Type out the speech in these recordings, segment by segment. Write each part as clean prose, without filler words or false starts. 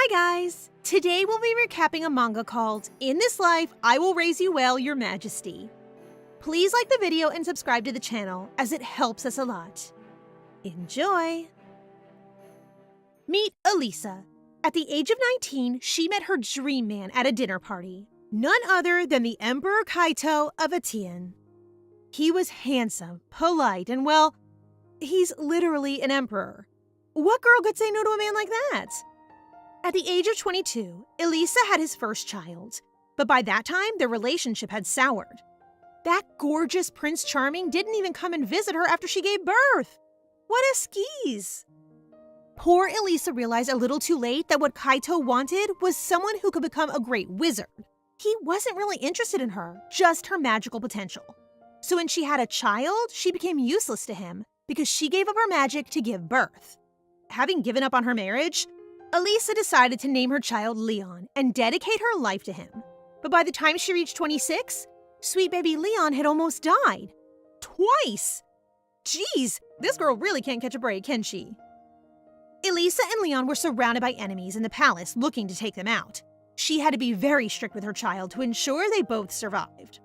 Hi guys! Today we'll be recapping a manga called In This Life, I Will Raise You Well, Your Majesty. Please like the video and subscribe to the channel as it helps us a lot. Enjoy! Meet Elisa. At the age of 19, she met her dream man at a dinner party. None other than the Emperor Kaito of Atian. He was handsome, polite, and well, he's literally an emperor. What girl could say no to a man like that? At the age of 22, Elisa had his first child, but by that time, their relationship had soured. That gorgeous Prince Charming didn't even come and visit her after she gave birth. What a skis! Poor Elisa realized a little too late that what Kaito wanted was someone who could become a great wizard. He wasn't really interested in her, just her magical potential. So when she had a child, she became useless to him because she gave up her magic to give birth. Having given up on her marriage, Elisa decided to name her child Leon and dedicate her life to him. But by the time she reached 26, sweet baby Leon had almost died. Twice! Jeez, this girl really can't catch a break, can she? Elisa and Leon were surrounded by enemies in the palace looking to take them out. She had to be very strict with her child to ensure they both survived.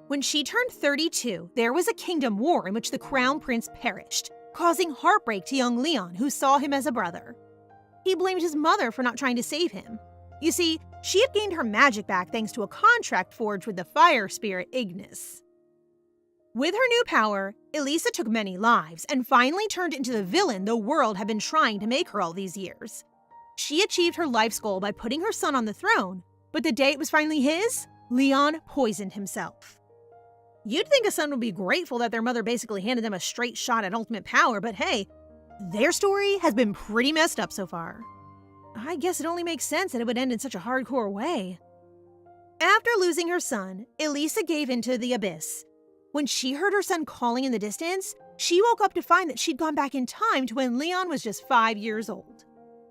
When she turned 32, there was a kingdom war in which the crown prince perished, causing heartbreak to young Leon, who saw him as a brother. He blamed his mother for not trying to save him. You see, she had gained her magic back thanks to a contract forged with the fire spirit Ignis. With her new power, Elisa took many lives and finally turned into the villain the world had been trying to make her all these years. She achieved her life's goal by putting her son on the throne, but the day it was finally his, Leon poisoned himself. You'd think a son would be grateful that their mother basically handed them a straight shot at ultimate power, but hey, their story has been pretty messed up so far. I guess it only makes sense that it would end in such a hardcore way. After losing her son, Elisa gave into the abyss. When she heard her son calling in the distance, she woke up to find that she'd gone back in time to when Leon was just 5 years old.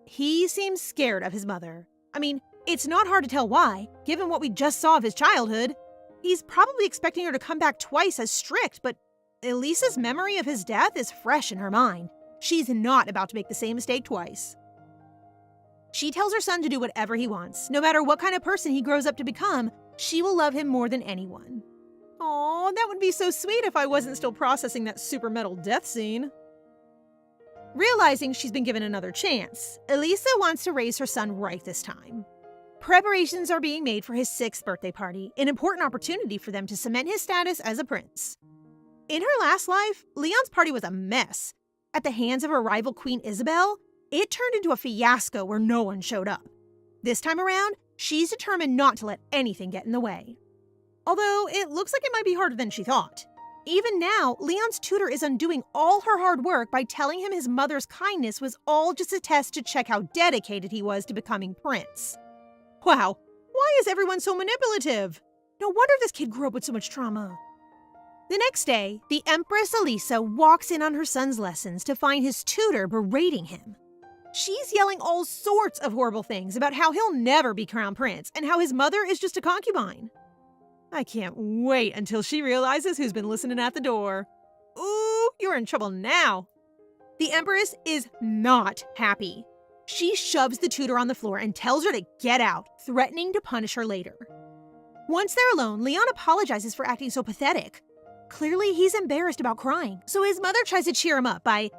He seems scared of his mother. I mean, it's not hard to tell why, given what we just saw of his childhood. He's probably expecting her to come back twice as strict, but Elisa's memory of his death is fresh in her mind. She's not about to make the same mistake twice. She tells her son to do whatever he wants. No matter what kind of person he grows up to become, she will love him more than anyone. Aw, that would be so sweet if I wasn't still processing that super metal death scene. Realizing she's been given another chance, Elisa wants to raise her son right this time. Preparations are being made for his 6th birthday party, an important opportunity for them to cement his status as a prince. In her last life, Leon's party was a mess. At the hands of her rival Queen Isabel, it turned into a fiasco where no one showed up. This time around, she's determined not to let anything get in the way. Although it looks like it might be harder than she thought. Even now, Leon's tutor is undoing all her hard work by telling him his mother's kindness was all just a test to check how dedicated he was to becoming prince. Wow, why is everyone so manipulative? No wonder this kid grew up with so much trauma. The next day, the Empress Elisa walks in on her son's lessons to find his tutor berating him. She's yelling all sorts of horrible things about how he'll never be crowned prince and how his mother is just a concubine. I can't wait until she realizes who's been listening at the door. Ooh, you're in trouble now. The Empress is not happy. She shoves the tutor on the floor and tells her to get out, threatening to punish her later. Once they're alone, Leon apologizes for acting so pathetic. Clearly, he's embarrassed about crying, so his mother tries to cheer him up by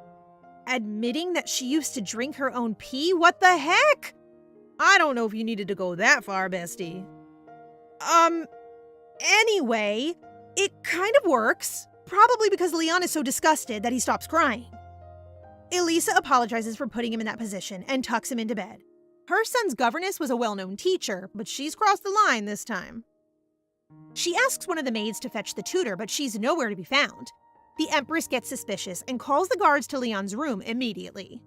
admitting that she used to drink her own pee? What the heck? I don't know if you needed to go that far, bestie. Anyway, it kind of works, probably because Leon is so disgusted that he stops crying. Elisa apologizes for putting him in that position and tucks him into bed. Her son's governess was a well-known teacher, but she's crossed the line this time. She asks one of the maids to fetch the tutor, but she's nowhere to be found. The Empress gets suspicious and calls the guards to Leon's room immediately.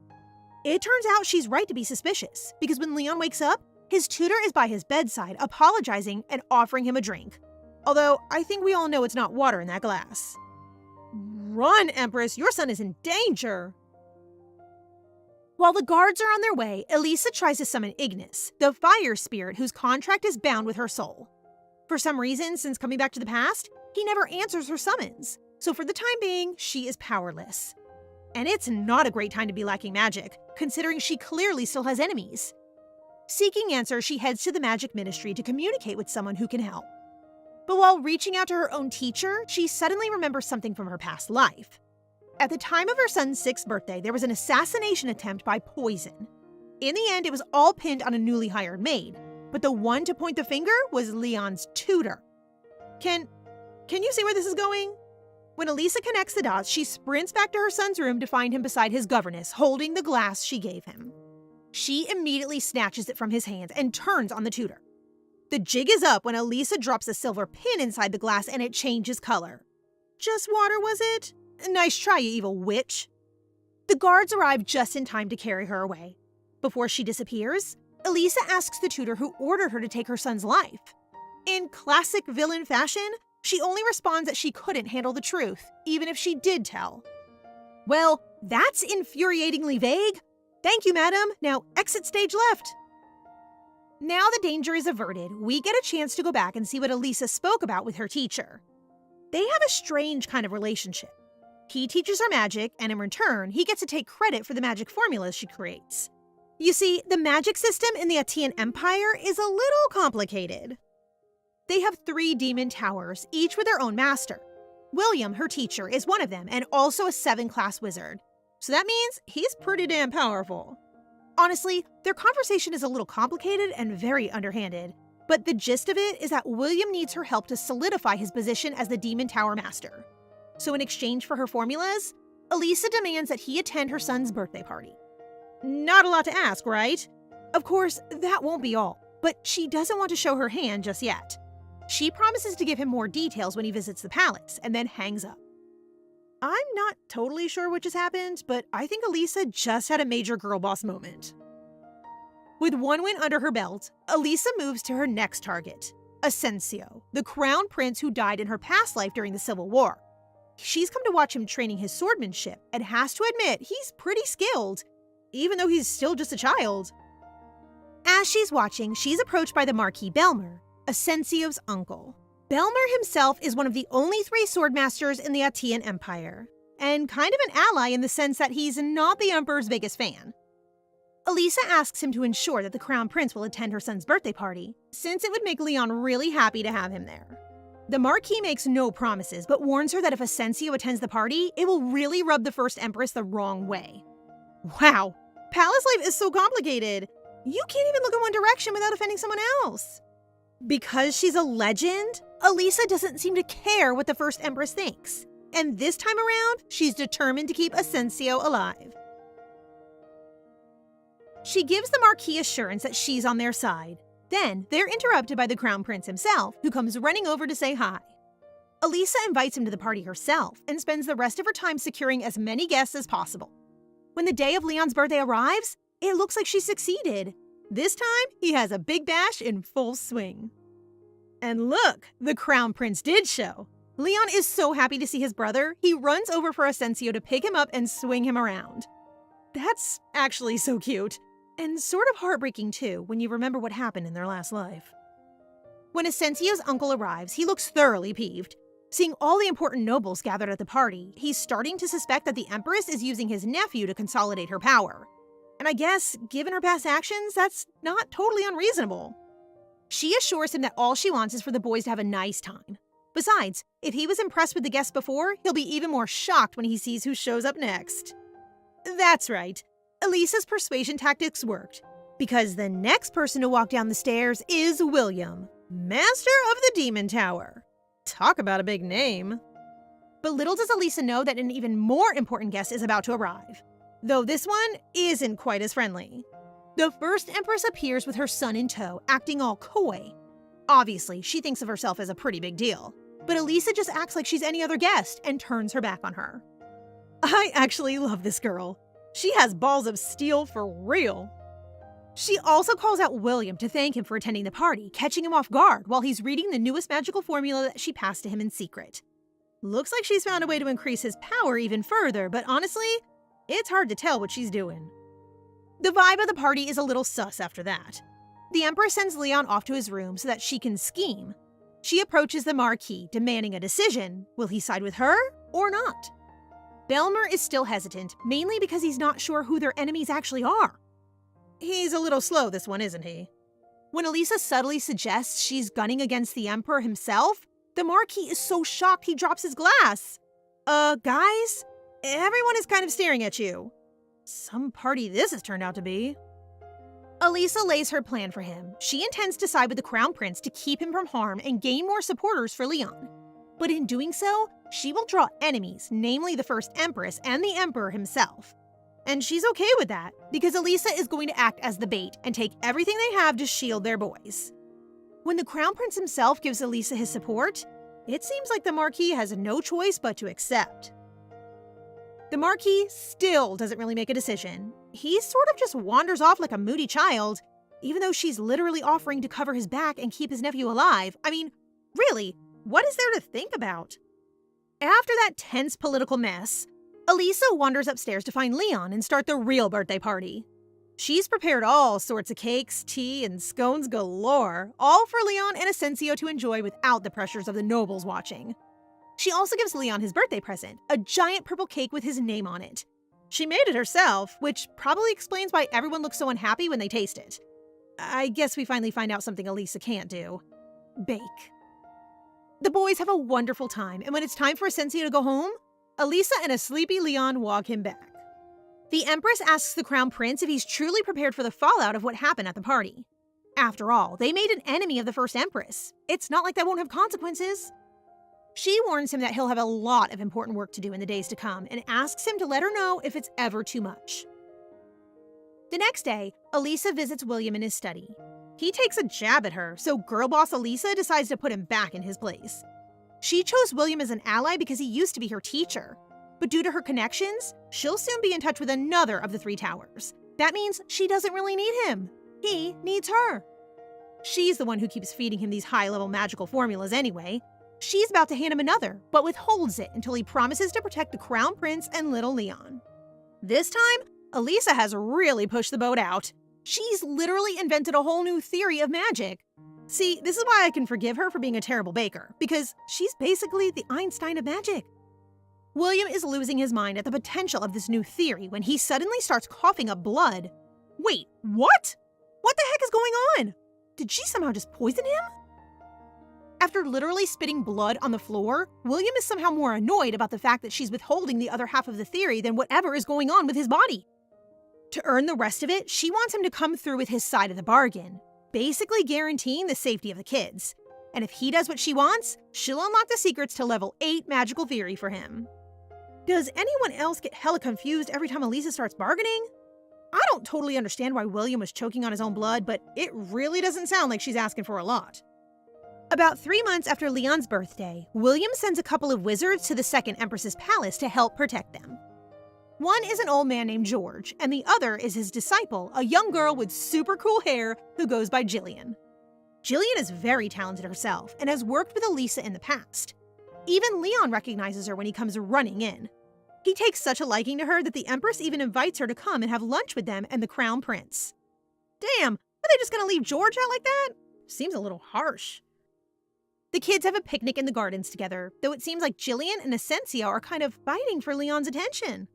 It turns out she's right to be suspicious, because when Leon wakes up, his tutor is by his bedside, apologizing and offering him a drink. Although, I think we all know it's not water in that glass. Run, Empress! Your son is in danger! While the guards are on their way, Elisa tries to summon Ignis, the fire spirit whose contract is bound with her soul. For some reason, since coming back to the past, he never answers her summons, so for the time being, she is powerless. And it's not a great time to be lacking magic, considering she clearly still has enemies. Seeking answers, she heads to the magic ministry to communicate with someone who can help. But while reaching out to her own teacher, she suddenly remembers something from her past life. At the time of her son's 6th birthday, there was an assassination attempt by poison. In the end, it was all pinned on a newly hired maid, but the one to point the finger was Leon's tutor. Can you see where this is going? When Elisa connects the dots, she sprints back to her son's room to find him beside his governess, holding the glass she gave him. She immediately snatches it from his hands and turns on the tutor. The jig is up when Elisa drops a silver pin inside the glass and it changes color. Just water, was it? Nice try, you evil witch. The guards arrive just in time to carry her away. Before she disappears, Elisa asks the tutor who ordered her to take her son's life. In classic villain fashion, she only responds that she couldn't handle the truth, even if she did tell. Well, that's infuriatingly vague. Thank you, madam. Now exit stage left. Now the danger is averted, we get a chance to go back and see what Elisa spoke about with her teacher. They have a strange kind of relationship. He teaches her magic, and in return, he gets to take credit for the magic formulas she creates. You see, the magic system in the Atean Empire is a little complicated. They have 3 demon towers, each with their own master. William, her teacher, is one of them, and also a 7th-class wizard. So that means he's pretty damn powerful. Honestly, their conversation is a little complicated and very underhanded, but the gist of it is that William needs her help to solidify his position as the Demon Tower Master. So in exchange for her formulas, Elisa demands that he attend her son's birthday party. Not a lot to ask, right? Of course, that won't be all, but she doesn't want to show her hand just yet. She promises to give him more details when he visits the palace, and then hangs up. I'm not totally sure what just happened, but I think Elisa just had a major girl boss moment. With one win under her belt, Elisa moves to her next target, Asensio, the crown prince who died in her past life during the Civil War. She's come to watch him training his swordmanship and has to admit he's pretty skilled, even though he's still just a child. As she's watching, she's approached by the Marquis Belmer, Asensio's uncle. Belmer himself is one of the only 3 swordmasters in the Atean Empire, and kind of an ally in the sense that he's not the Emperor's biggest fan. Elisa asks him to ensure that the Crown Prince will attend her son's birthday party, since it would make Leon really happy to have him there. The Marquis makes no promises, but warns her that if Asensio attends the party, it will really rub the First Empress the wrong way. Wow, palace life is so complicated. You can't even look in one direction without offending someone else. Because she's a legend, Elisa doesn't seem to care what the First Empress thinks. And this time around, she's determined to keep Asensio alive. She gives the Marquis assurance that she's on their side. Then, they're interrupted by the Crown Prince himself, who comes running over to say hi. Elisa invites him to the party herself and spends the rest of her time securing as many guests as possible. When the day of Leon's birthday arrives, it looks like she succeeded. This time, he has a big bash in full swing. And look, the Crown Prince did show. Leon is so happy to see his brother, he runs over for Asensio to pick him up and swing him around. That's actually so cute. And sort of heartbreaking too, when you remember what happened in their last life. When Asensio's uncle arrives, he looks thoroughly peeved. Seeing all the important nobles gathered at the party, he's starting to suspect that the Empress is using his nephew to consolidate her power. And I guess, given her past actions, that's not totally unreasonable. She assures him that all she wants is for the boys to have a nice time. Besides, if he was impressed with the guests before, he'll be even more shocked when he sees who shows up next. That's right. Elisa's persuasion tactics worked, because the next person to walk down the stairs is William, Master of the Demon Tower. Talk about a big name. But little does Elisa know that an even more important guest is about to arrive, though this one isn't quite as friendly. The First Empress appears with her son in tow, acting all coy. Obviously, she thinks of herself as a pretty big deal, but Elisa just acts like she's any other guest and turns her back on her. I actually love this girl. She has balls of steel for real. She also calls out William to thank him for attending the party, catching him off guard while he's reading the newest magical formula that she passed to him in secret. Looks like she's found a way to increase his power even further, but honestly, it's hard to tell what she's doing. The vibe of the party is a little sus after that. The Empress sends Leon off to his room so that she can scheme. She approaches the Marquis, demanding a decision. Will he side with her or not? Belmer is still hesitant, mainly because he's not sure who their enemies actually are. He's a little slow, this one, isn't he? When Elisa subtly suggests she's gunning against the Emperor himself, the Marquis is so shocked he drops his glass. Guys? Everyone is kind of staring at you. Some party this has turned out to be. Elisa lays her plan for him. She intends to side with the Crown Prince to keep him from harm and gain more supporters for Leon. But in doing so, she will draw enemies, namely the First Empress and the Emperor himself. And she's okay with that, because Elisa is going to act as the bait and take everything they have to shield their boys. When the Crown Prince himself gives Elisa his support, it seems like the Marquis has no choice but to accept. The Marquis still doesn't really make a decision. He sort of just wanders off like a moody child, even though she's literally offering to cover his back and keep his nephew alive. I mean, really, what is there to think about? After that tense political mess, Elisa wanders upstairs to find Leon and start the real birthday party. She's prepared all sorts of cakes, tea, and scones galore, all for Leon and Asensio to enjoy without the pressures of the nobles watching. She also gives Leon his birthday present, a giant purple cake with his name on it. She made it herself, which probably explains why everyone looks so unhappy when they taste it. I guess we finally find out something Elisa can't do. Bake. The boys have a wonderful time, and when it's time for Asensio to go home, Elisa and a sleepy Leon walk him back. The Empress asks the Crown Prince if he's truly prepared for the fallout of what happened at the party. After all, they made an enemy of the First Empress. It's not like that won't have consequences. She warns him that he'll have a lot of important work to do in the days to come and asks him to let her know if it's ever too much. The next day, Elisa visits William in his study. He takes a jab at her, so girl boss Elisa decides to put him back in his place. She chose William as an ally because he used to be her teacher. But due to her connections, she'll soon be in touch with another of the three towers. That means she doesn't really need him. He needs her. She's the one who keeps feeding him these high-level magical formulas anyway. She's about to hand him another, but withholds it until he promises to protect the Crown Prince and little Leon. This time, Elisa has really pushed the boat out. She's literally invented a whole new theory of magic. See, this is why I can forgive her for being a terrible baker, because she's basically the Einstein of magic. William is losing his mind at the potential of this new theory when he suddenly starts coughing up blood. Wait, what? What the heck is going on? Did she somehow just poison him? After literally spitting blood on the floor, William is somehow more annoyed about the fact that she's withholding the other half of the theory than whatever is going on with his body. To earn the rest of it, she wants him to come through with his side of the bargain, basically guaranteeing the safety of the kids. And if he does what she wants, she'll unlock the secrets to level 8 magical theory for him. Does anyone else get hella confused every time Elisa starts bargaining? I don't totally understand why William was choking on his own blood, but it really doesn't sound like she's asking for a lot. About 3 months after Leon's birthday, William sends a couple of wizards to the Second Empress's palace to help protect them. One is an old man named George, and the other is his disciple, a young girl with super cool hair who goes by Jillian. Jillian is very talented herself and has worked with Elisa in the past. Even Leon recognizes her when he comes running in. He takes such a liking to her that the Empress even invites her to come and have lunch with them and the Crown Prince. Damn, are they just gonna leave George out like that? Seems a little harsh. The kids have a picnic in the gardens together, though it seems like Jillian and Asensio are kind of fighting for Leon's attention.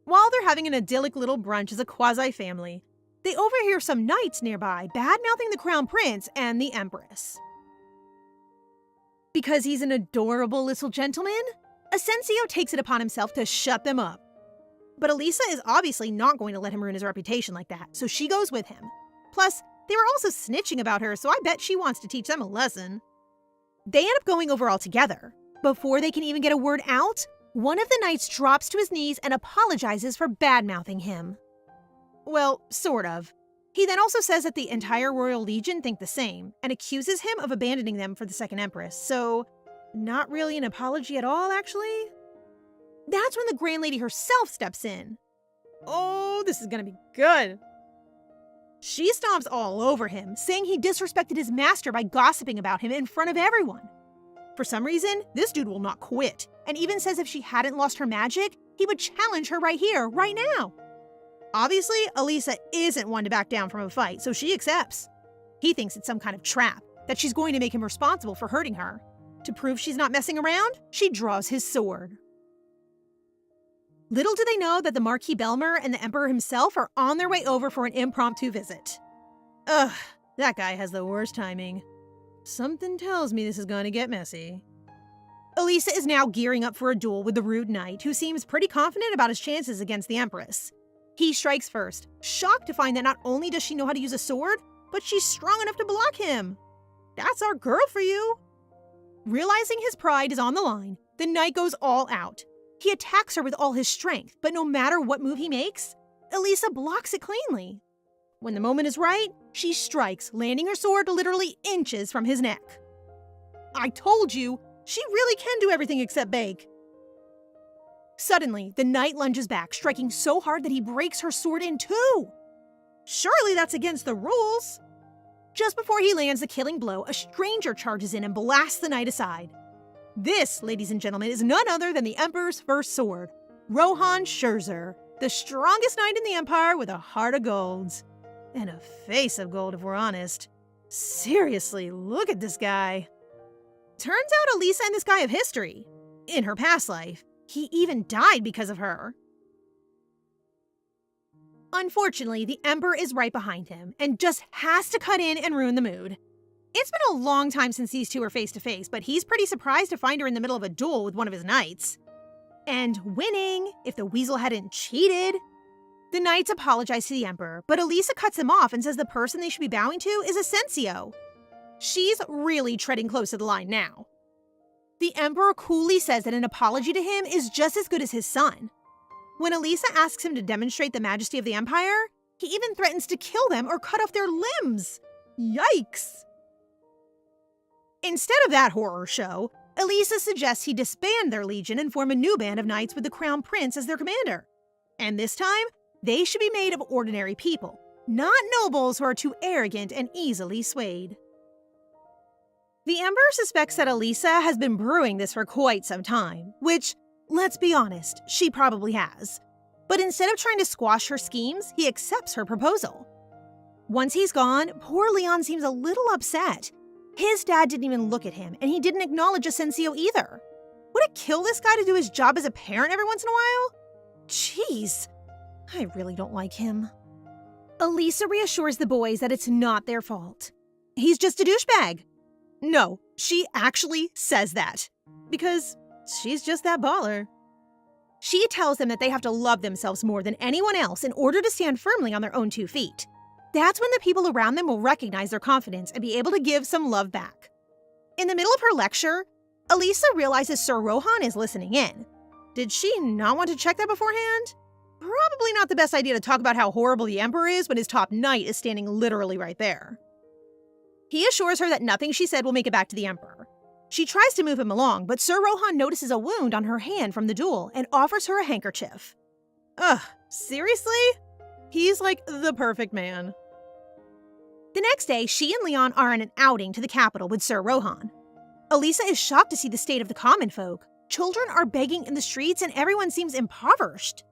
While they're having an idyllic little brunch as a quasi-family, they overhear some knights nearby bad-mouthing the Crown Prince and the Empress. Because he's an adorable little gentleman, Asensio takes it upon himself to shut them up. But Elisa is obviously not going to let him ruin his reputation like that, so she goes with him. Plus, they were also snitching about her, so I bet she wants to teach them a lesson. They end up going over all together. Before they can even get a word out, one of the knights drops to his knees and apologizes for bad-mouthing him. Well, sort of. He then also says that the entire Royal Legion think the same, and accuses him of abandoning them for the Second Empress, so not really an apology at all, actually. That's when the Grand Lady herself steps in. Oh, this is gonna be good. She stomps all over him, saying he disrespected his master by gossiping about him in front of everyone. For some reason, this dude will not quit, and even says if she hadn't lost her magic, he would challenge her right here, right now. Obviously, Elisa isn't one to back down from a fight, so she accepts. He thinks it's some kind of trap, that she's going to make him responsible for hurting her. To prove she's not messing around, she draws his sword. Little do they know that the Marquis Belmer and the Emperor himself are on their way over for an impromptu visit. Ugh, that guy has the worst timing. Something tells me this is going to get messy. Elisa is now gearing up for a duel with the rude knight, who seems pretty confident about his chances against the Empress. He strikes first, shocked to find that not only does she know how to use a sword, but she's strong enough to block him. That's our girl for you. Realizing his pride is on the line, the knight goes all out. He attacks her with all his strength, but no matter what move he makes, Elisa blocks it cleanly. When the moment is right, she strikes, landing her sword literally inches from his neck. I told you, she really can do everything except bake. Suddenly, the knight lunges back, striking so hard that he breaks her sword in two. Surely that's against the rules. Just before he lands the killing blow, a stranger charges in and blasts the knight aside. This, ladies and gentlemen, is none other than the Emperor's first sword, Rohan Scherzer, the strongest knight in the Empire with a heart of gold. And a face of gold, if we're honest. Seriously, look at this guy. Turns out Elisa and this guy have history. In her past life, he even died because of her. Unfortunately, the Emperor is right behind him and just has to cut in and ruin the mood. It's been a long time since these two are face to face, but he's pretty surprised to find her in the middle of a duel with one of his knights. And winning, if the weasel hadn't cheated. The knights apologize to the Emperor, but Elisa cuts him off and says the person they should be bowing to is Asensio. She's really treading close to the line now. The Emperor coolly says that an apology to him is just as good as his son. When Elisa asks him to demonstrate the majesty of the Empire, he even threatens to kill them or cut off their limbs. Yikes! Instead of that horror show, Elisa suggests he disband their legion and form a new band of knights with the Crown Prince as their commander. And this time, they should be made of ordinary people, not nobles who are too arrogant and easily swayed. The Emperor suspects that Elisa has been brewing this for quite some time, which, let's be honest, she probably has. But instead of trying to squash her schemes, he accepts her proposal. Once he's gone, poor Leon seems a little upset. His dad didn't even look at him, and he didn't acknowledge Asensio either. Would it kill this guy to do his job as a parent every once in a while? Jeez, I really don't like him. Elisa reassures the boys that it's not their fault. He's just a douchebag. No, she actually says that. Because she's just that baller. She tells them that they have to love themselves more than anyone else in order to stand firmly on their own 2 feet. That's when the people around them will recognize their confidence and be able to give some love back. In the middle of her lecture, Elisa realizes Sir Rohan is listening in. Did she not want to check that beforehand? Probably not the best idea to talk about how horrible the Emperor is when his top knight is standing literally right there. He assures her that nothing she said will make it back to the Emperor. She tries to move him along, but Sir Rohan notices a wound on her hand from the duel and offers her a handkerchief. Ugh, seriously? He's like the perfect man. The next day, she and Leon are on an outing to the capital with Sir Rohan. Elisa is shocked to see the state of the common folk. Children are begging in the streets and everyone seems impoverished.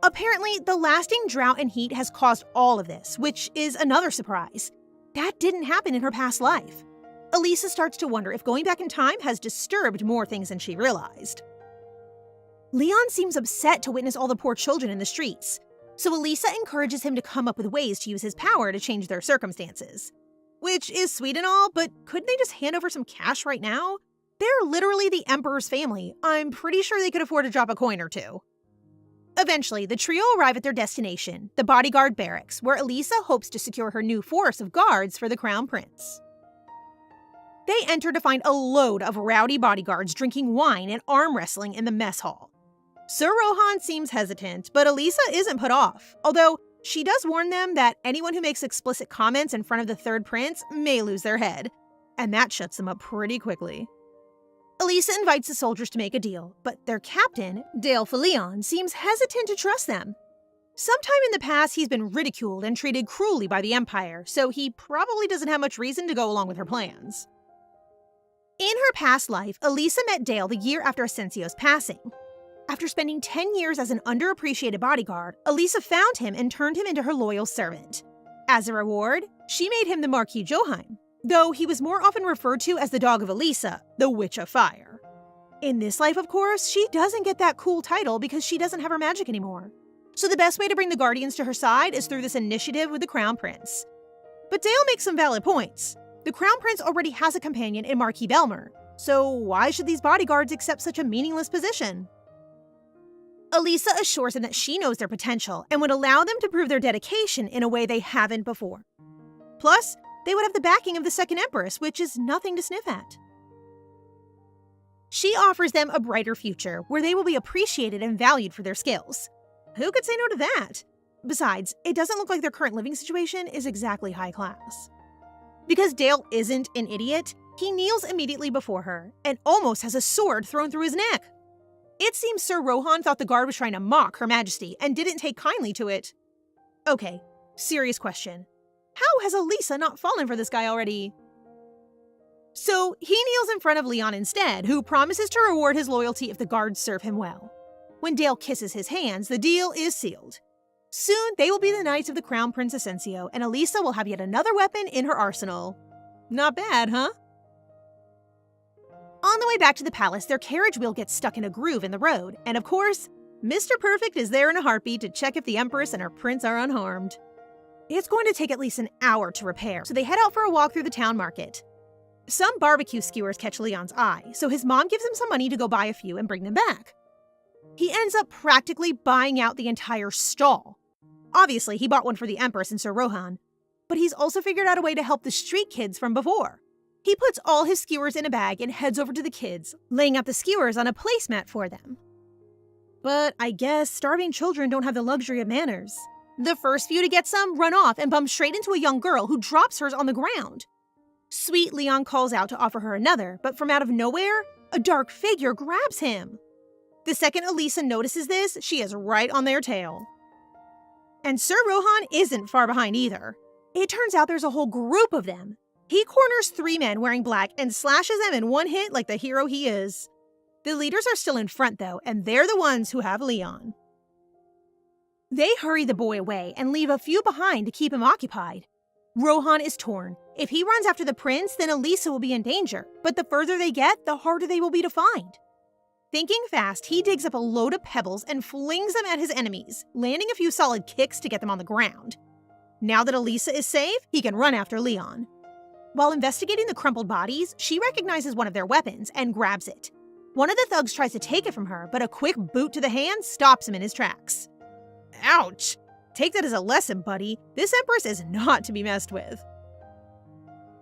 Apparently, the lasting drought and heat has caused all of this, which is another surprise. That didn't happen in her past life. Elisa starts to wonder if going back in time has disturbed more things than she realized. Leon seems upset to witness all the poor children in the streets, so Elisa encourages him to come up with ways to use his power to change their circumstances. Which is sweet and all, but couldn't they just hand over some cash right now? They're literally the Emperor's family. I'm pretty sure they could afford to drop a coin or two. Eventually, the trio arrive at their destination, the bodyguard barracks, where Elisa hopes to secure her new force of guards for the Crown Prince. They enter to find a load of rowdy bodyguards drinking wine and arm wrestling in the mess hall. Sir Rohan seems hesitant, but Elisa isn't put off, although she does warn them that anyone who makes explicit comments in front of the third prince may lose their head, and that shuts them up pretty quickly. Elisa invites the soldiers to make a deal, but their captain, Dale Filion, seems hesitant to trust them. Sometime in the past, he's been ridiculed and treated cruelly by the Empire, so he probably doesn't have much reason to go along with her plans. In her past life, Elisa met Dale the year after Asensio's passing. After spending 10 years as an underappreciated bodyguard, Elisa found him and turned him into her loyal servant. As a reward, she made him the Marquis Joheim, though he was more often referred to as the dog of Elisa, the Witch of Fire. In this life, of course, she doesn't get that cool title because she doesn't have her magic anymore. So the best way to bring the Guardians to her side is through this initiative with the Crown Prince. But Dale makes some valid points. The Crown Prince already has a companion in Marquis Belmer, so why should these bodyguards accept such a meaningless position? Elisa assures him that she knows their potential and would allow them to prove their dedication in a way they haven't before. Plus, they would have the backing of the Second Empress, which is nothing to sniff at. She offers them a brighter future, where they will be appreciated and valued for their skills. Who could say no to that? Besides, it doesn't look like their current living situation is exactly high class. Because Dale isn't an idiot, he kneels immediately before her and almost has a sword thrown through his neck. It seems Sir Rohan thought the guard was trying to mock Her Majesty and didn't take kindly to it. Okay, serious question. How has Elisa not fallen for this guy already? So he kneels in front of Leon instead, who promises to reward his loyalty if the guards serve him well. When Dale kisses his hands, the deal is sealed. Soon, they will be the Knights of the Crown Prince Ascensio, and Elisa will have yet another weapon in her arsenal. Not bad, huh? On the way back to the palace, their carriage wheel gets stuck in a groove in the road, and of course, Mr. Perfect is there in a heartbeat to check if the Empress and her prince are unharmed. It's going to take at least an hour to repair, so they head out for a walk through the town market. Some barbecue skewers catch Leon's eye, so his mom gives him some money to go buy a few and bring them back. He ends up practically buying out the entire stall. Obviously, he bought one for the Empress and Sir Rohan, but he's also figured out a way to help the street kids from before. He puts all his skewers in a bag and heads over to the kids, laying out the skewers on a placemat for them. But I guess starving children don't have the luxury of manners. The first few to get some run off and bump straight into a young girl who drops hers on the ground. Sweet Leon calls out to offer her another, but from out of nowhere, a dark figure grabs him. The second Elisa notices this, she is right on their tail. And Sir Rohan isn't far behind either. It turns out there's a whole group of them. He corners 3 men wearing black and slashes them in one hit like the hero he is. The leaders are still in front though, and they're the ones who have Leon. They hurry the boy away and leave a few behind to keep him occupied. Rohan is torn. If he runs after the prince, then Elisa will be in danger, but the further they get, the harder they will be to find. Thinking fast, he digs up a load of pebbles and flings them at his enemies, landing a few solid kicks to get them on the ground. Now that Elisa is safe, he can run after Leon. While investigating the crumpled bodies, she recognizes one of their weapons and grabs it. One of the thugs tries to take it from her, but a quick boot to the hand stops him in his tracks. Ouch! Take that as a lesson, buddy. This Empress is not to be messed with.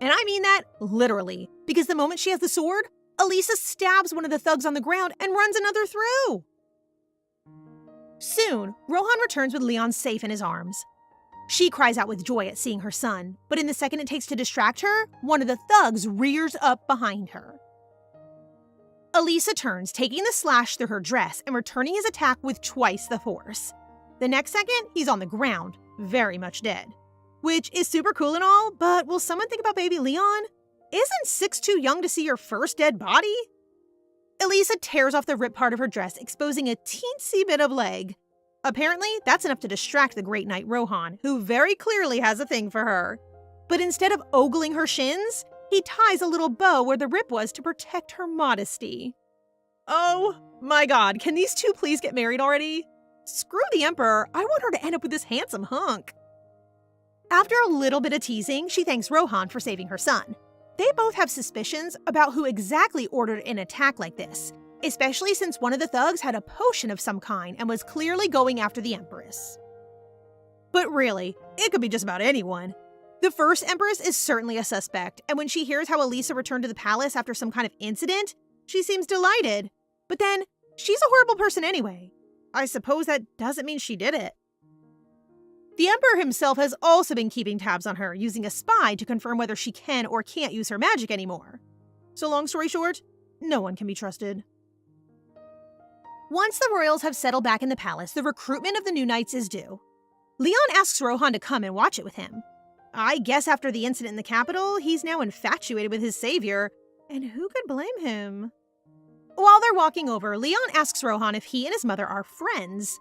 And I mean that literally, because the moment she has the sword, Elisa stabs one of the thugs on the ground and runs another through. Soon, Rohan returns with Leon safe in his arms. She cries out with joy at seeing her son, but in the second it takes to distract her, one of the thugs rears up behind her. Elisa turns, taking the slash through her dress and returning his attack with twice the force. The next second, he's on the ground, very much dead. Which is super cool and all, but will someone think about baby Leon? Isn't 6 too young to see your first dead body? Elisa tears off the ripped part of her dress, exposing a teensy bit of leg. Apparently, that's enough to distract the great knight Rohan, who very clearly has a thing for her. But instead of ogling her shins, he ties a little bow where the rip was to protect her modesty. Oh my god, can these two please get married already? Screw the Emperor, I want her to end up with this handsome hunk. After a little bit of teasing, she thanks Rohan for saving her son. They both have suspicions about who exactly ordered an attack like this, especially since one of the thugs had a potion of some kind and was clearly going after the Empress. But really, it could be just about anyone. The first Empress is certainly a suspect, and when she hears how Elisa returned to the palace after some kind of incident, she seems delighted. But then, she's a horrible person anyway. I suppose that doesn't mean she did it. The Emperor himself has also been keeping tabs on her, using a spy to confirm whether she can or can't use her magic anymore. So long story short, no one can be trusted. Once the royals have settled back in the palace, the recruitment of the new knights is due. Leon asks Rohan to come and watch it with him. I guess after the incident in the capital, he's now infatuated with his savior, and who could blame him? While they're walking over, Leon asks Rohan if he and his mother are friends.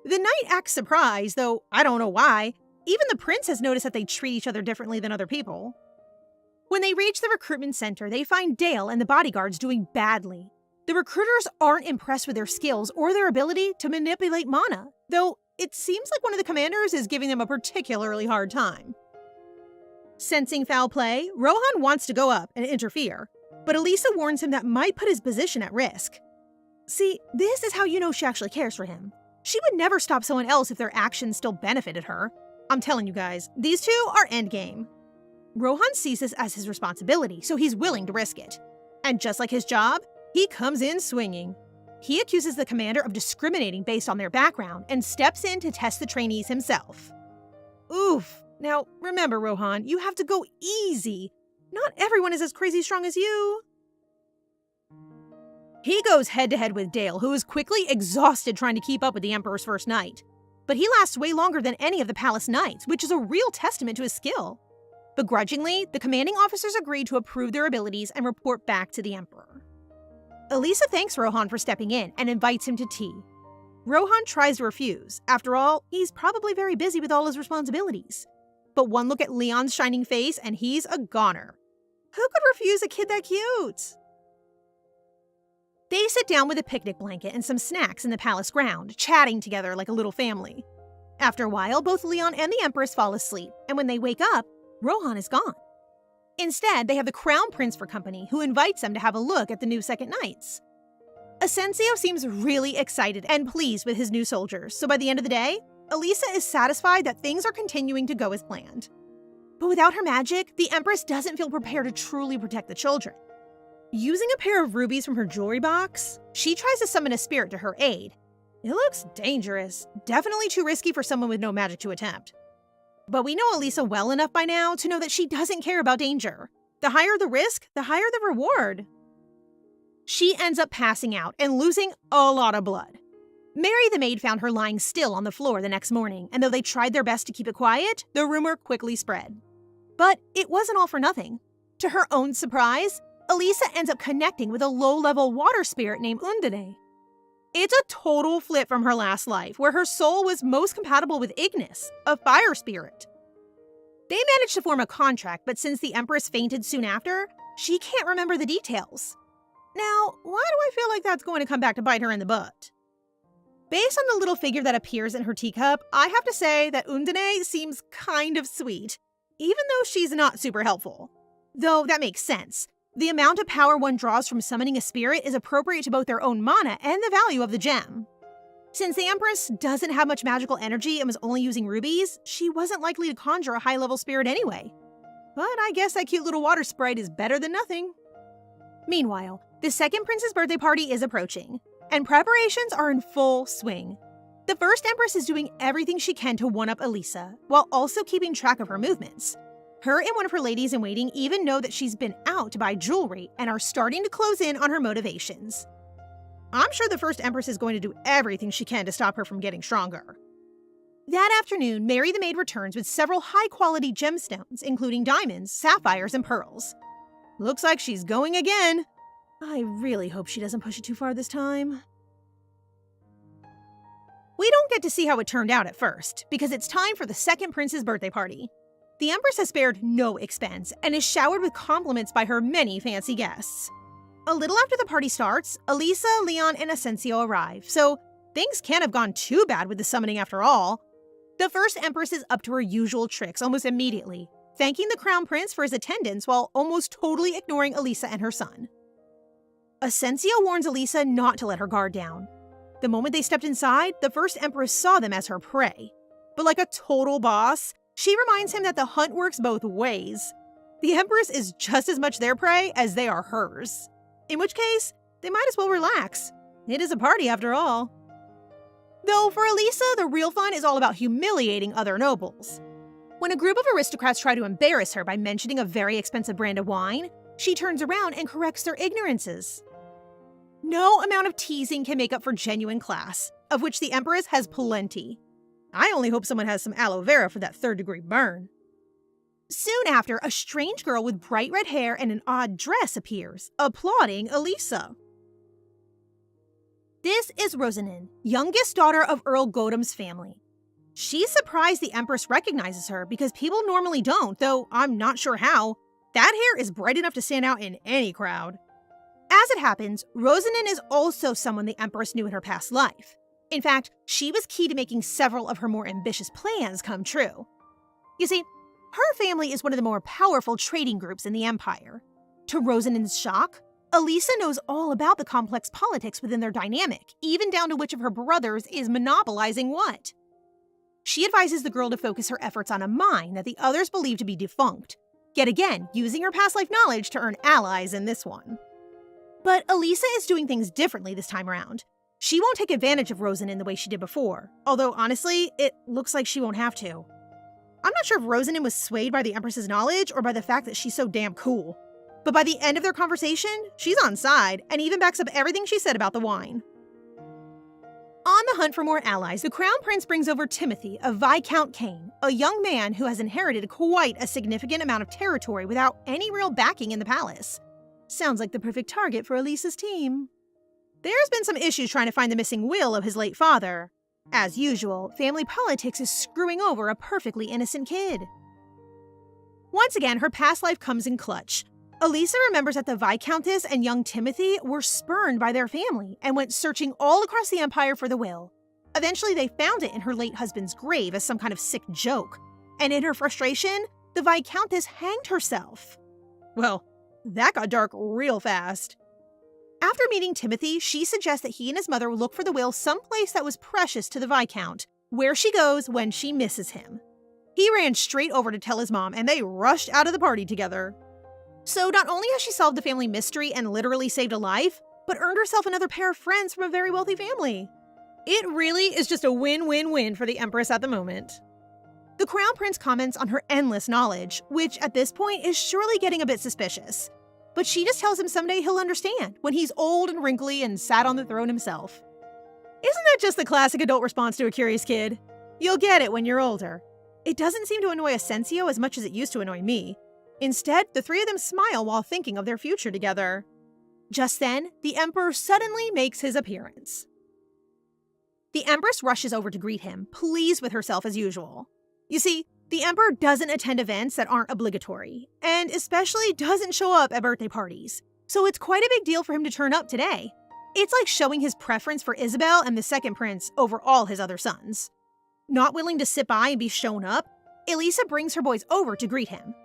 The knight acts surprised, though I don't know why. Even the prince has noticed that they treat each other differently than other people. When they reach the recruitment center, they find Dale and the bodyguards doing badly. The recruiters aren't impressed with their skills or their ability to manipulate mana, though it seems like one of the commanders is giving them a particularly hard time. Sensing foul play, Rohan wants to go up and interfere, but Elisa warns him that might put his position at risk. See, this is how you know she actually cares for him. She would never stop someone else if their actions still benefited her. I'm telling you guys, these two are endgame. Rohan sees this as his responsibility, so he's willing to risk it. And just like his job, he comes in swinging. He accuses the commander of discriminating based on their background and steps in to test the trainees himself. Oof. Now, remember, Rohan, you have to go easy. Not everyone is as crazy strong as you. He goes head-to-head with Dale, who is quickly exhausted trying to keep up with the Emperor's first knight. But he lasts way longer than any of the palace knights, which is a real testament to his skill. Begrudgingly, the commanding officers agree to approve their abilities and report back to the Emperor. Elisa thanks Rohan for stepping in and invites him to tea. Rohan tries to refuse. After all, he's probably very busy with all his responsibilities. But one look at Leon's shining face and he's a goner. Who could refuse a kid that cute? They sit down with a picnic blanket and some snacks in the palace ground, chatting together like a little family. After a while, both Leon and the Empress fall asleep, and when they wake up, Rohan is gone. Instead, they have the Crown Prince for company, who invites them to have a look at the new second knights. Asensio seems really excited and pleased with his new soldiers, so by the end of the day, Elisa is satisfied that things are continuing to go as planned. But without her magic, the Empress doesn't feel prepared to truly protect the children. Using a pair of rubies from her jewelry box, she tries to summon a spirit to her aid. It looks dangerous, definitely too risky for someone with no magic to attempt. But we know Elisa well enough by now to know that she doesn't care about danger. The higher the risk, the higher the reward. She ends up passing out and losing a lot of blood. Mary the maid found her lying still on the floor the next morning, and though they tried their best to keep it quiet, the rumor quickly spread. But it wasn't all for nothing. To her own surprise, Elisa ends up connecting with a low-level water spirit named Undine. It's a total flip from her last life, where her soul was most compatible with Ignis, a fire spirit. They managed to form a contract, but since the Empress fainted soon after, she can't remember the details. Now, why do I feel like that's going to come back to bite her in the butt? Based on the little figure that appears in her teacup, I have to say that Undine seems kind of sweet, even though she's not super helpful. Though that makes sense. The amount of power one draws from summoning a spirit is appropriate to both their own mana and the value of the gem. Since the Empress doesn't have much magical energy and was only using rubies, she wasn't likely to conjure a high-level spirit anyway. But I guess that cute little water sprite is better than nothing. Meanwhile, the second prince's birthday party is approaching, and preparations are in full swing. The first Empress is doing everything she can to one-up Elisa, while also keeping track of her movements. Her and one of her ladies-in-waiting even know that she's been out to buy jewelry and are starting to close in on her motivations. I'm sure the first Empress is going to do everything she can to stop her from getting stronger. That afternoon, Mary the maid returns with several high-quality gemstones, including diamonds, sapphires, and pearls. Looks like she's going again. I really hope she doesn't push it too far this time. We don't get to see how it turned out at first, because it's time for the second prince's birthday party. The Empress has spared no expense and is showered with compliments by her many fancy guests. A little after the party starts, Elisa, Leon, and Asensio arrive, so things can't have gone too bad with the summoning after all. The first Empress is up to her usual tricks almost immediately, thanking the Crown Prince for his attendance while almost totally ignoring Elisa and her son. Asensio warns Elisa not to let her guard down. The moment they stepped inside, the first Empress saw them as her prey. But like a total boss, she reminds him that the hunt works both ways. The Empress is just as much their prey as they are hers. In which case, they might as well relax. It is a party after all. Though for Elisa, the real fun is all about humiliating other nobles. When a group of aristocrats try to embarrass her by mentioning a very expensive brand of wine, she turns around and corrects their ignorances. No amount of teasing can make up for genuine class, of which the Empress has plenty. I only hope someone has some aloe vera for that third-degree burn. Soon after, a strange girl with bright red hair and an odd dress appears, applauding Elisa. This is Rosanin, youngest daughter of Earl Godum's family. She's surprised the Empress recognizes her because people normally don't, though I'm not sure how. That hair is bright enough to stand out in any crowd. As it happens, Rosanin is also someone the Empress knew in her past life. In fact, she was key to making several of her more ambitious plans come true. You see, her family is one of the more powerful trading groups in the Empire. To Rosanin's shock, Elisa knows all about the complex politics within their dynamic, even down to which of her brothers is monopolizing what. She advises the girl to focus her efforts on a mine that the others believe to be defunct, yet again using her past life knowledge to earn allies in this one. But Elisa is doing things differently this time around. She won't take advantage of Rosanin the way she did before, although honestly, it looks like she won't have to. I'm not sure if Rosanin was swayed by the Empress's knowledge or by the fact that she's so damn cool. But by the end of their conversation, she's on side and even backs up everything she said about the wine. On the hunt for more allies, the Crown Prince brings over Timothy, a Viscount Kane, a young man who has inherited quite a significant amount of territory without any real backing in the palace. Sounds like the perfect target for Elisa's team. There's been some issues trying to find the missing will of his late father. As usual, family politics is screwing over a perfectly innocent kid. Once again, her past life comes in clutch. Elisa remembers that the Viscountess and young Timothy were spurned by their family and went searching all across the Empire for the will. Eventually, they found it in her late husband's grave as some kind of sick joke. And in her frustration, the Viscountess hanged herself. Well, that got dark real fast. After meeting Timothy, she suggests that he and his mother look for the will someplace that was precious to the Viscount, where she goes when she misses him. He ran straight over to tell his mom, and they rushed out of the party together. So not only has she solved the family mystery and literally saved a life, but earned herself another pair of friends from a very wealthy family. It really is just a win-win-win for the Empress at the moment. The Crown Prince comments on her endless knowledge, which at this point is surely getting a bit suspicious. But she just tells him someday he'll understand, when he's old and wrinkly and sat on the throne himself. Isn't that just the classic adult response to a curious kid? You'll get it when you're older. It doesn't seem to annoy Asensio as much as it used to annoy me. Instead, the three of them smile while thinking of their future together. Just then, the Emperor suddenly makes his appearance. The Empress rushes over to greet him, pleased with herself as usual. You see, the Emperor doesn't attend events that aren't obligatory, and especially doesn't show up at birthday parties, so it's quite a big deal for him to turn up today. It's like showing his preference for Isabel and the second prince over all his other sons. Not willing to sit by and be shown up, Elisa brings her boys over to greet him.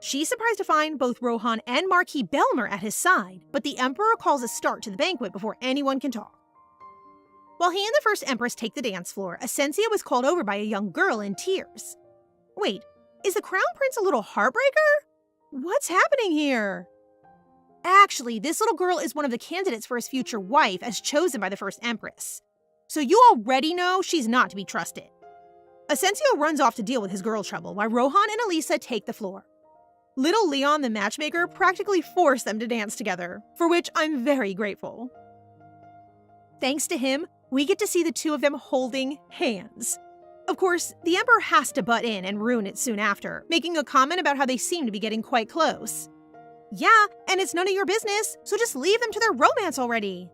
She's surprised to find both Rohan and Marquis Belmer at his side, but the Emperor calls a start to the banquet before anyone can talk. While he and the First Empress take the dance floor, Asensio was called over by a young girl in tears. Wait, is the Crown Prince a little heartbreaker? What's happening here? Actually, this little girl is one of the candidates for his future wife as chosen by the First Empress. So you already know she's not to be trusted. Asensio runs off to deal with his girl trouble while Rohan and Elisa take the floor. Little Leon, the matchmaker, practically forced them to dance together, for which I'm very grateful. Thanks to him, we get to see the two of them holding hands. Of course, the Emperor has to butt in and ruin it soon after, making a comment about how they seem to be getting quite close. Yeah, and it's none of your business, so just leave them to their romance already.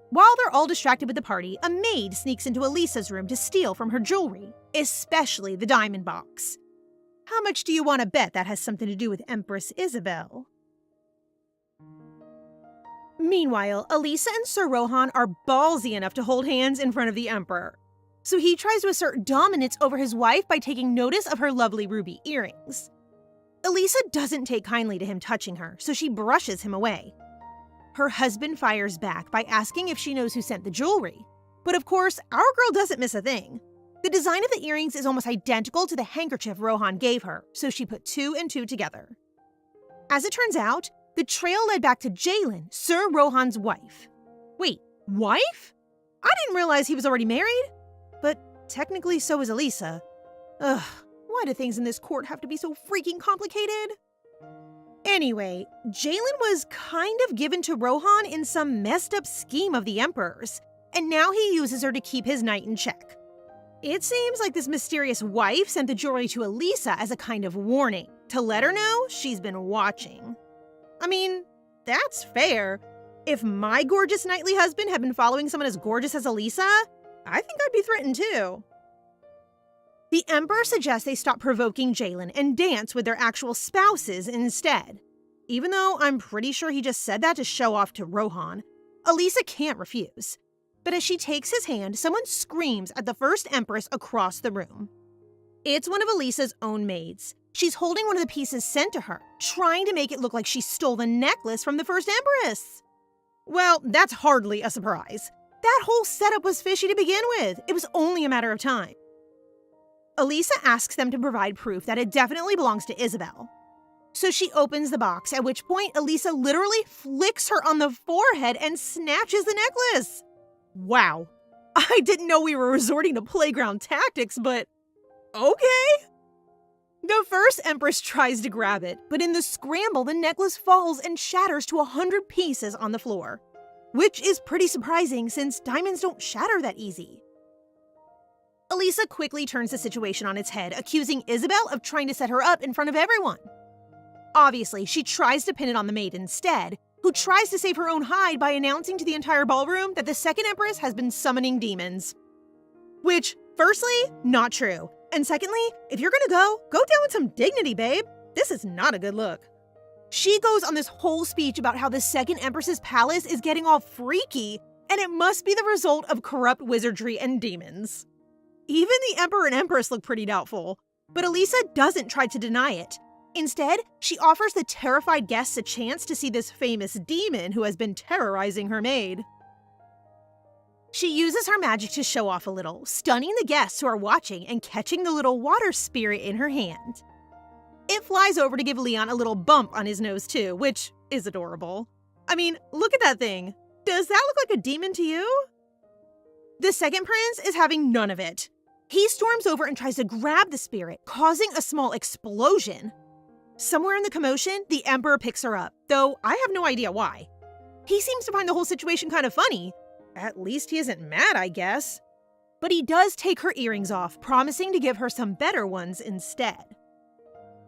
While they're all distracted with the party, a maid sneaks into Elisa's room to steal from her jewelry, especially the diamond box. How much do you want to bet that has something to do with Empress Isabel? Meanwhile, Elisa and Sir Rohan are ballsy enough to hold hands in front of the Emperor. So he tries to assert dominance over his wife by taking notice of her lovely ruby earrings. Elisa doesn't take kindly to him touching her, so she brushes him away. Her husband fires back by asking if she knows who sent the jewelry. But of course, our girl doesn't miss a thing. The design of the earrings is almost identical to the handkerchief Rohan gave her, so she put two and two together. As it turns out, the trail led back to Jalen, Sir Rohan's wife. Wait, wife? I didn't realize he was already married. But technically so is Elisa. Ugh, why do things in this court have to be so freaking complicated? Anyway, Jalen was kind of given to Rohan in some messed up scheme of the Emperor's, and now he uses her to keep his knight in check. It seems like this mysterious wife sent the jewelry to Elisa as a kind of warning, to let her know she's been watching. I mean, that's fair. If my gorgeous knightly husband had been following someone as gorgeous as Elisa, I think I'd be threatened too. The Emperor suggests they stop provoking Jalen and dance with their actual spouses instead. Even though I'm pretty sure he just said that to show off to Rohan, Elisa can't refuse. But as she takes his hand, someone screams at the first empress across the room. It's one of Elisa's own maids. She's holding one of the pieces sent to her, trying to make it look like she stole the necklace from the first empress. Well, that's hardly a surprise. That whole setup was fishy to begin with. It was only a matter of time. Elisa asks them to provide proof that it definitely belongs to Isabel. So she opens the box, at which point Elisa literally flicks her on the forehead and snatches the necklace. Wow. I didn't know we were resorting to playground tactics, but okay. The first empress tries to grab it, but in the scramble, the necklace falls and shatters to 100 pieces on the floor. Which is pretty surprising since diamonds don't shatter that easy. Elisa quickly turns the situation on its head, accusing Isabel of trying to set her up in front of everyone. Obviously, she tries to pin it on the maid instead, who tries to save her own hide by announcing to the entire ballroom that the second empress has been summoning demons. Which, firstly, not true. And secondly, if you're gonna go down with some dignity, babe. This is not a good look. She goes on this whole speech about how the second empress's palace is getting all freaky, and it must be the result of corrupt wizardry and demons. Even the emperor and empress look pretty doubtful, but Elisa doesn't try to deny it. Instead, she offers the terrified guests a chance to see this famous demon who has been terrorizing her maid. She uses her magic to show off a little, stunning the guests who are watching and catching the little water spirit in her hand. It flies over to give Leon a little bump on his nose too, which is adorable. I mean, look at that thing. Does that look like a demon to you? The second prince is having none of it. He storms over and tries to grab the spirit, causing a small explosion. Somewhere in the commotion, the emperor picks her up, though I have no idea why. He seems to find the whole situation kind of funny. At least he isn't mad, I guess. But he does take her earrings off, promising to give her some better ones instead.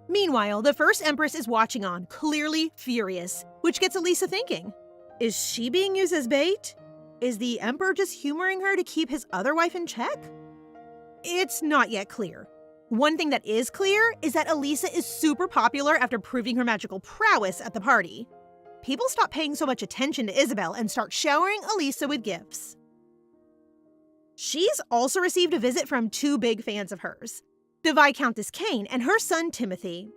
Meanwhile, the first empress is watching on, clearly furious, which gets Elisa thinking. Is she being used as bait? Is the emperor just humoring her to keep his other wife in check? It's not yet clear. One thing that is clear is that Elisa is super popular after proving her magical prowess at the party. People stop paying so much attention to Isabel and start showering Elisa with gifts. She's also received a visit from two big fans of hers, the Viscountess Kane and her son Timothy.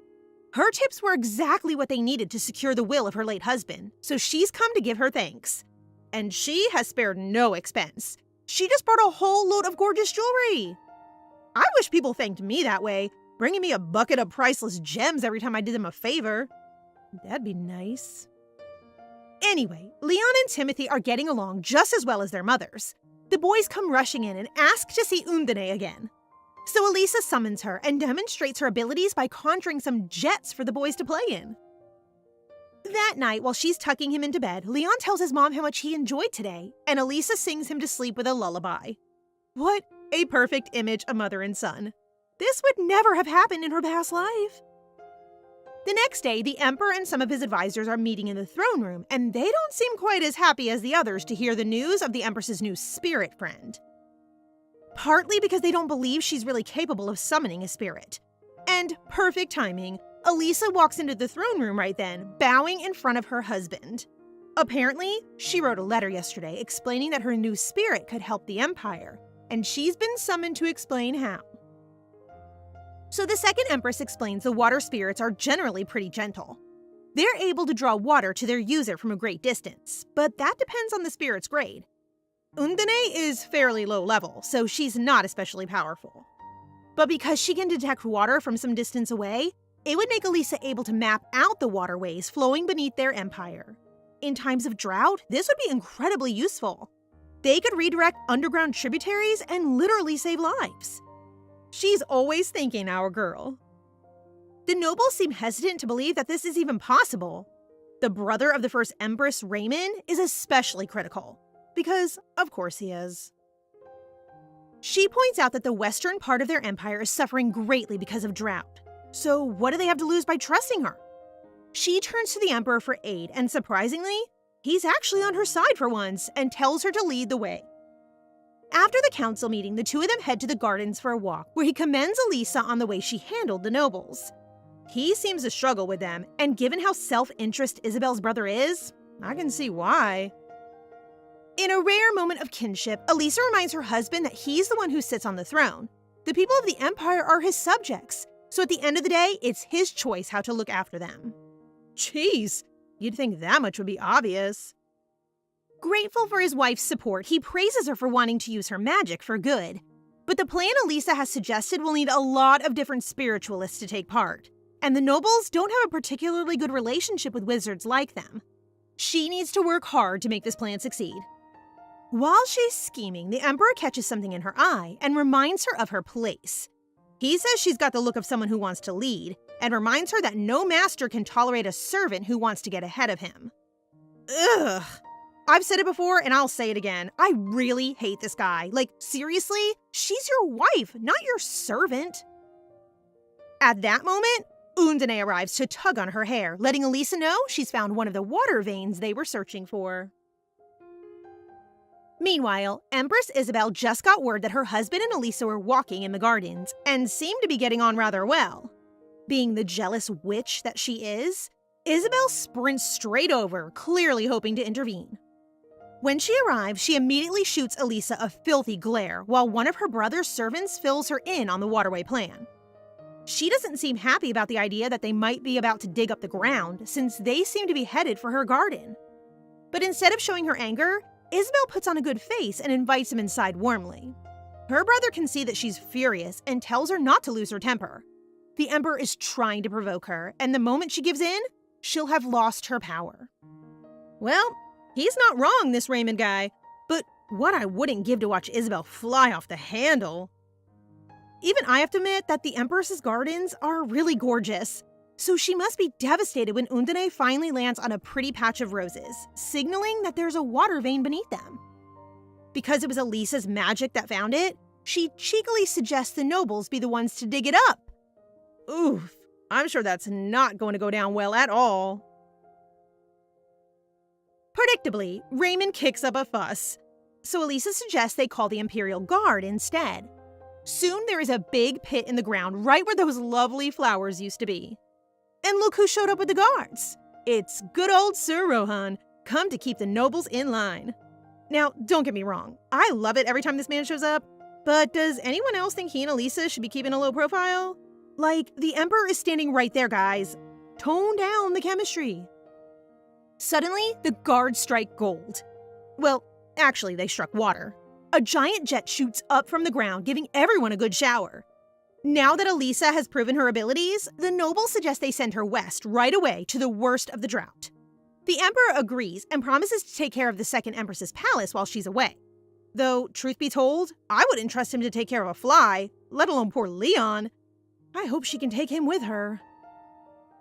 Her tips were exactly what they needed to secure the will of her late husband, so she's come to give her thanks. And she has spared no expense. She just brought a whole load of gorgeous jewelry. I wish people thanked me that way, bringing me a bucket of priceless gems every time I did them a favor. That'd be nice. Anyway, Leon and Timothy are getting along just as well as their mothers. The boys come rushing in and ask to see Undine again. So Elisa summons her and demonstrates her abilities by conjuring some jets for the boys to play in. That night, while she's tucking him into bed, Leon tells his mom how much he enjoyed today, and Elisa sings him to sleep with a lullaby. What a perfect image of mother and son. This would never have happened in her past life. The next day, the emperor and some of his advisors are meeting in the throne room, and they don't seem quite as happy as the others to hear the news of the empress's new spirit friend. Partly because they don't believe she's really capable of summoning a spirit. And perfect timing, Elisa walks into the throne room right then, bowing in front of her husband. Apparently, she wrote a letter yesterday explaining that her new spirit could help the empire, and she's been summoned to explain how. So the second empress explains the water spirits are generally pretty gentle. They're able to draw water to their user from a great distance, but that depends on the spirit's grade. Undine is fairly low level, so she's not especially powerful. But because she can detect water from some distance away, it would make Elisa able to map out the waterways flowing beneath their empire. In times of drought, this would be incredibly useful. They could redirect underground tributaries and literally save lives. She's always thinking, our girl. The nobles seem hesitant to believe that this is even possible. The brother of the first empress, Raymond, is especially critical, because of course he is. She points out that the western part of their empire is suffering greatly because of drought. So what do they have to lose by trusting her? She turns to the emperor for aid, and surprisingly, he's actually on her side for once and tells her to lead the way. After the council meeting, the two of them head to the gardens for a walk, where he commends Elisa on the way she handled the nobles. He seems to struggle with them, and given how self-interest Isabel's brother is, I can see why. In a rare moment of kinship, Elisa reminds her husband that he's the one who sits on the throne. The people of the Empire are his subjects, so at the end of the day, it's his choice how to look after them. Jeez, you'd think that much would be obvious. Grateful for his wife's support, he praises her for wanting to use her magic for good. But the plan Elisa has suggested will need a lot of different spiritualists to take part, and the nobles don't have a particularly good relationship with wizards like them. She needs to work hard to make this plan succeed. While she's scheming, the Emperor catches something in her eye and reminds her of her place. He says she's got the look of someone who wants to lead, and reminds her that no master can tolerate a servant who wants to get ahead of him. Ugh. I've said it before, and I'll say it again. I really hate this guy. Like, seriously? She's your wife, not your servant. At that moment, Undine arrives to tug on her hair, letting Elisa know she's found one of the water veins they were searching for. Meanwhile, Empress Isabel just got word that her husband and Elisa were walking in the gardens, and seemed to be getting on rather well. Being the jealous witch that she is, Isabel sprints straight over, clearly hoping to intervene. When she arrives, she immediately shoots Elisa a filthy glare, while one of her brother's servants fills her in on the waterway plan. She doesn't seem happy about the idea that they might be about to dig up the ground, since they seem to be headed for her garden. But instead of showing her anger, Isabel puts on a good face and invites him inside warmly. Her brother can see that she's furious and tells her not to lose her temper. The Emperor is trying to provoke her, and the moment she gives in, she'll have lost her power. Well, he's not wrong, this Raymond guy, but what I wouldn't give to watch Isabel fly off the handle. Even I have to admit that the Empress's gardens are really gorgeous, so she must be devastated when Undine finally lands on a pretty patch of roses, signaling that there's a water vein beneath them. Because it was Elisa's magic that found it, she cheekily suggests the nobles be the ones to dig it up. Oof, I'm sure that's not going to go down well at all. Predictably, Raymond kicks up a fuss, so Elisa suggests they call the Imperial Guard instead. Soon there is a big pit in the ground right where those lovely flowers used to be. And look who showed up with the guards. It's good old Sir Rohan, come to keep the nobles in line. Now, don't get me wrong, I love it every time this man shows up, but does anyone else think he and Elisa should be keeping a low profile? Like, the Emperor is standing right there, guys. Tone down the chemistry. Suddenly, the guards strike gold. Well, actually, they struck water. A giant jet shoots up from the ground, giving everyone a good shower. Now that Elisa has proven her abilities, the nobles suggest they send her west right away to the worst of the drought. The Emperor agrees and promises to take care of the second Empress's palace while she's away. Though, truth be told, I wouldn't trust him to take care of a fly, let alone poor Leon. I hope she can take him with her.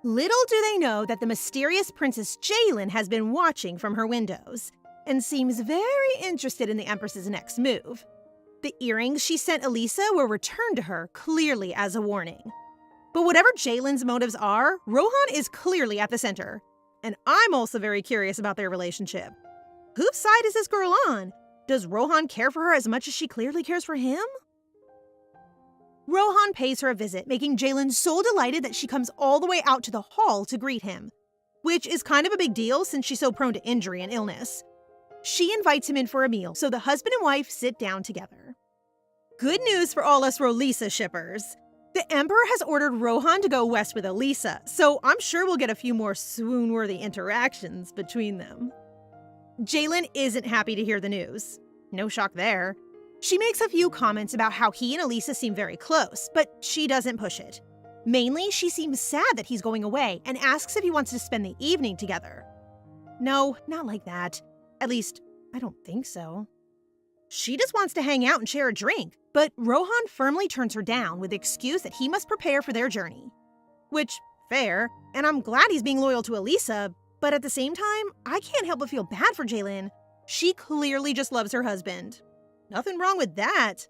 Little do they know that the mysterious Princess Jaylin has been watching from her windows, and seems very interested in the Empress's next move. The earrings she sent Elisa were returned to her, clearly as a warning. But whatever Jaylin's motives are, Rohan is clearly at the center. And I'm also very curious about their relationship. Whose side is this girl on? Does Rohan care for her as much as she clearly cares for him? Rohan pays her a visit, making Jaylin so delighted that she comes all the way out to the hall to greet him, which is kind of a big deal since she's so prone to injury and illness. She invites him in for a meal, so the husband and wife sit down together. Good news for all us Rolisa shippers. The Emperor has ordered Rohan to go west with Elisa, so I'm sure we'll get a few more swoon-worthy interactions between them. Jaylin isn't happy to hear the news. No shock there. She makes a few comments about how he and Elisa seem very close, but she doesn't push it. Mainly, she seems sad that he's going away and asks if he wants to spend the evening together. No, not like that. At least, I don't think so. She just wants to hang out and share a drink, but Rohan firmly turns her down with the excuse that he must prepare for their journey. Which, fair, and I'm glad he's being loyal to Elisa, but at the same time, I can't help but feel bad for Jaylin. She clearly just loves her husband. Nothing wrong with that.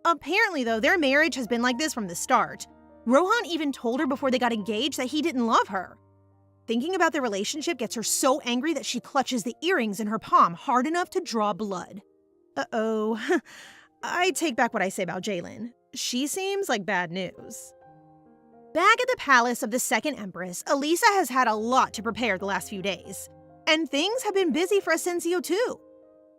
Apparently, though, their marriage has been like this from the start. Rohan even told her before they got engaged that he didn't love her. Thinking about their relationship gets her so angry that she clutches the earrings in her palm hard enough to draw blood. Uh-oh. I take back what I say about Jaylin. She seems like bad news. Back at the palace of the second empress, Elisa has had a lot to prepare the last few days. And things have been busy for Asensio too.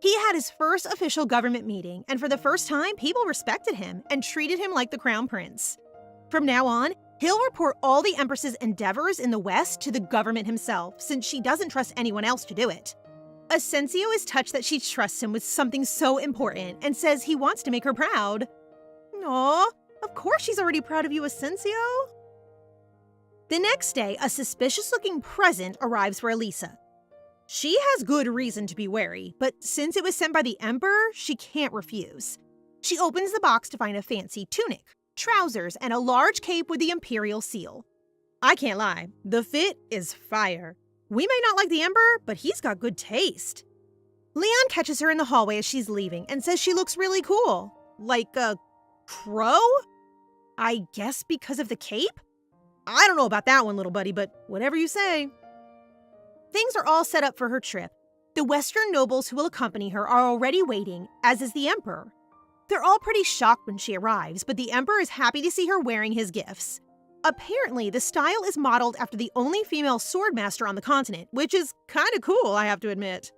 He had his first official government meeting, and for the first time, people respected him and treated him like the crown prince. From now on, he'll report all the empress's endeavors in the West to the government himself, since she doesn't trust anyone else to do it. Asensio is touched that she trusts him with something so important and says he wants to make her proud. Aw, of course she's already proud of you, Asensio. The next day, a suspicious-looking present arrives for Elisa. She has good reason to be wary, but since it was sent by the emperor, she can't refuse. She opens the box to find a fancy tunic, trousers, and a large cape with the imperial seal. I can't lie, the fit is fire. We may not like the emperor, but he's got good taste. Leon catches her in the hallway as she's leaving and says she looks really cool. Like a crow? I guess because of the cape? I don't know about that one, little buddy, but whatever you say. Things are all set up for her trip. The Western nobles who will accompany her are already waiting, as is the emperor. They're all pretty shocked when she arrives, but the emperor is happy to see her wearing his gifts. Apparently, the style is modeled after the only female swordmaster on the continent, which is kind of cool, I have to admit.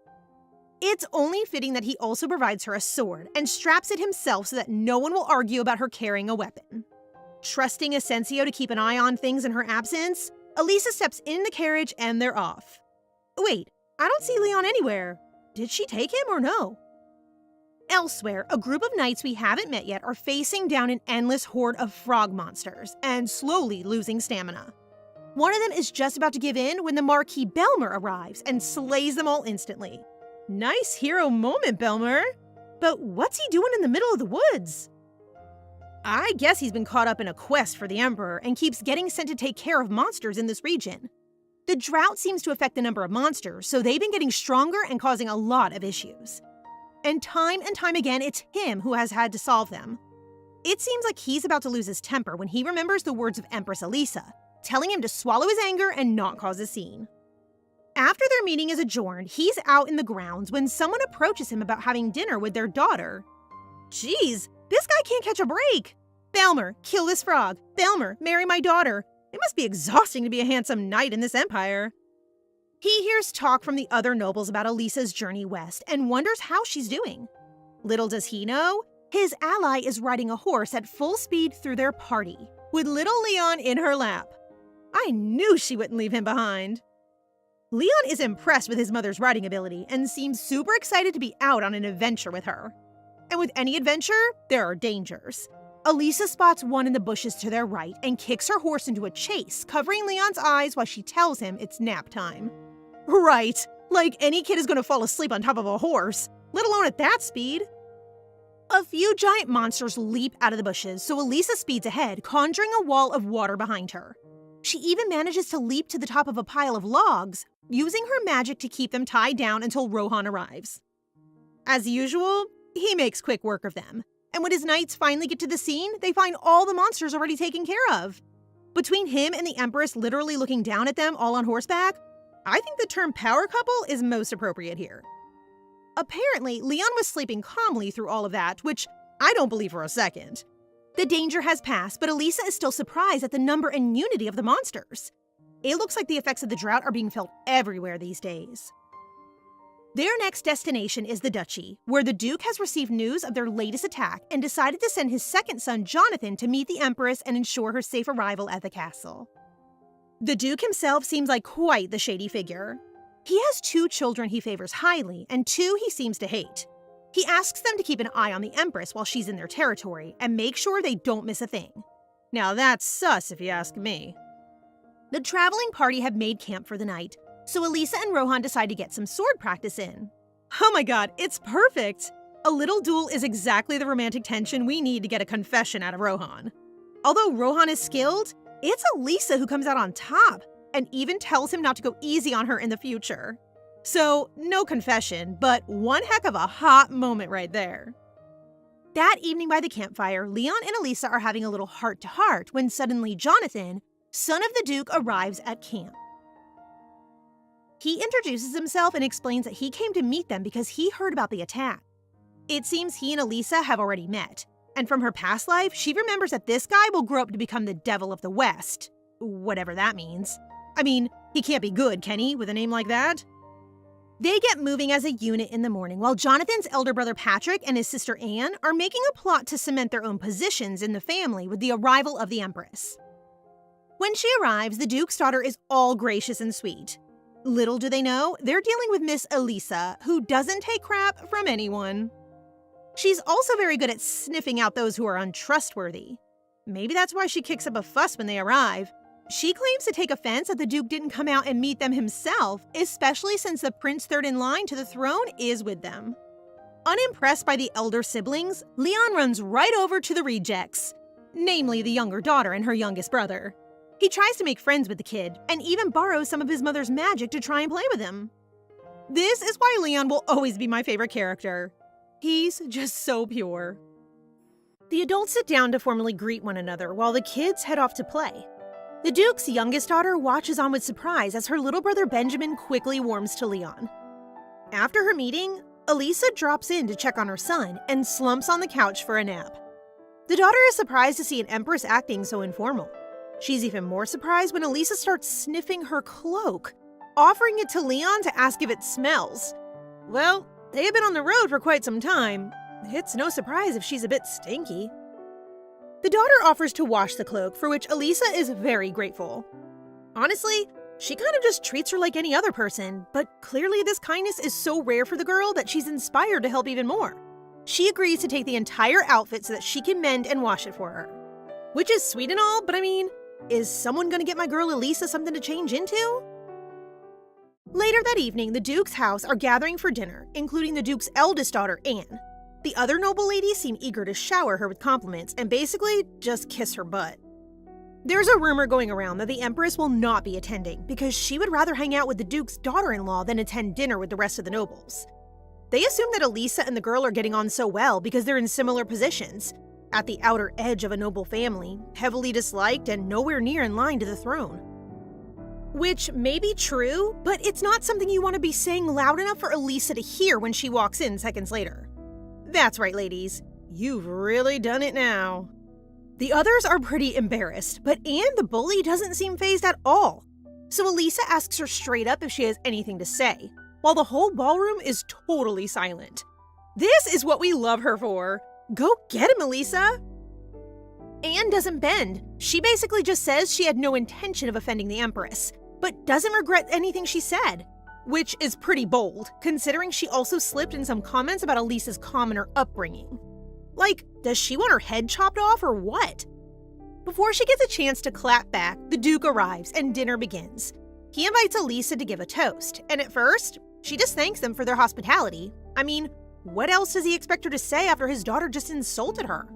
It's only fitting that he also provides her a sword and straps it himself so that no one will argue about her carrying a weapon. Trusting Asensio to keep an eye on things in her absence, Elisa steps in the carriage and they're off. Wait, I don't see Leon anywhere. Did she take him or no? Elsewhere, a group of knights we haven't met yet are facing down an endless horde of frog monsters and slowly losing stamina. One of them is just about to give in when the Marquis Belmer arrives and slays them all instantly. Nice hero moment, Belmer. But what's he doing in the middle of the woods? I guess he's been caught up in a quest for the Emperor and keeps getting sent to take care of monsters in this region. The drought seems to affect the number of monsters, so they've been getting stronger and causing a lot of issues. And time again, it's him who has had to solve them. It seems like he's about to lose his temper when he remembers the words of Empress Elisa, telling him to swallow his anger and not cause a scene. After their meeting is adjourned, he's out in the grounds when someone approaches him about having dinner with their daughter. Jeez, this guy can't catch a break. Belmer, kill this frog. Belmer, marry my daughter. It must be exhausting to be a handsome knight in this empire. He hears talk from the other nobles about Elisa's journey west and wonders how she's doing. Little does he know, his ally is riding a horse at full speed through their party, with little Leon in her lap. I knew she wouldn't leave him behind. Leon is impressed with his mother's riding ability and seems super excited to be out on an adventure with her. And with any adventure, there are dangers. Elisa spots one in the bushes to their right and kicks her horse into a chase, covering Leon's eyes while she tells him it's nap time. Right, like any kid is going to fall asleep on top of a horse, let alone at that speed. A few giant monsters leap out of the bushes, so Elisa speeds ahead, conjuring a wall of water behind her. She even manages to leap to the top of a pile of logs, using her magic to keep them tied down until Rohan arrives. As usual, he makes quick work of them, and when his knights finally get to the scene, they find all the monsters already taken care of. Between him and the Empress literally looking down at them all on horseback, I think the term power couple is most appropriate here. Apparently, Leon was sleeping calmly through all of that, which I don't believe for a second. The danger has passed, but Elisa is still surprised at the number and unity of the monsters. It looks like the effects of the drought are being felt everywhere these days. Their next destination is the Duchy, where the Duke has received news of their latest attack and decided to send his second son, Jonathan, to meet the Empress and ensure her safe arrival at the castle. The Duke himself seems like quite the shady figure. He has 2 children he favors highly, and 2 he seems to hate. He asks them to keep an eye on the Empress while she's in their territory and make sure they don't miss a thing. Now that's sus if you ask me. The traveling party have made camp for the night, so Elisa and Rohan decide to get some sword practice in. Oh my god, it's perfect! A little duel is exactly the romantic tension we need to get a confession out of Rohan. Although Rohan is skilled, it's Elisa who comes out on top, and even tells him not to go easy on her in the future. So, no confession, but one heck of a hot moment right there. That evening by the campfire, Leon and Elisa are having a little heart-to-heart when suddenly Jonathan, son of the Duke, arrives at camp. He introduces himself and explains that he came to meet them because he heard about the attack. It seems he and Elisa have already met, And from her past life, she remembers that this guy will grow up to become the Devil of the West. Whatever that means. I mean, he can't be good, can he, with a name like that? They get moving as a unit in the morning while Jonathan's elder brother Patrick and his sister Anne are making a plot to cement their own positions in the family with the arrival of the Empress. When she arrives, the Duke's daughter is all gracious and sweet. Little do they know, they're dealing with Miss Elisa, who doesn't take crap from anyone. She's also very good at sniffing out those who are untrustworthy. Maybe that's why she kicks up a fuss when they arrive. She claims to take offense that the Duke didn't come out and meet them himself, especially since the prince third in line to the throne is with them. Unimpressed by the elder siblings, Leon runs right over to the rejects, namely the younger daughter and her youngest brother. He tries to make friends with the kid, and even borrows some of his mother's magic to try and play with him. This is why Leon will always be my favorite character. He's just so pure. The adults sit down to formally greet one another while the kids head off to play. The Duke's youngest daughter watches on with surprise as her little brother Benjamin quickly warms to Leon. After her meeting, Elisa drops in to check on her son and slumps on the couch for a nap. The daughter is surprised to see an empress acting so informal. She's even more surprised when Elisa starts sniffing her cloak, offering it to Leon to ask if it smells. Well, they have been on the road for quite some time. It's no surprise if she's a bit stinky. The daughter offers to wash the cloak, for which Elisa is very grateful. Honestly, she kind of just treats her like any other person, but clearly this kindness is so rare for the girl that she's inspired to help even more. She agrees to take the entire outfit so that she can mend and wash it for her. Which is sweet and all, but I mean, is someone gonna get my girl Elisa something to change into? Later that evening, the Duke's house are gathering for dinner, including the Duke's eldest daughter, Anne. The other noble ladies seem eager to shower her with compliments and basically just kiss her butt. There's a rumor going around that the Empress will not be attending because she would rather hang out with the Duke's daughter-in-law than attend dinner with the rest of the nobles. They assume that Elisa and the girl are getting on so well because they're in similar positions, at the outer edge of a noble family, heavily disliked and nowhere near in line to the throne. Which may be true, but it's not something you want to be saying loud enough for Elisa to hear when she walks in seconds later. That's right, ladies. You've really done it now. The others are pretty embarrassed, but Anne the bully doesn't seem fazed at all. So Elisa asks her straight up if she has anything to say, while the whole ballroom is totally silent. This is what we love her for. Go get him, Elisa! Anne doesn't bend. She basically just says she had no intention of offending the Empress, but doesn't regret anything she said. Which is pretty bold, considering she also slipped in some comments about Elisa's commoner upbringing. Like, does she want her head chopped off or what? Before she gets a chance to clap back, the Duke arrives and dinner begins. He invites Elisa to give a toast, and at first, she just thanks them for their hospitality. I mean, what else does he expect her to say after his daughter just insulted her?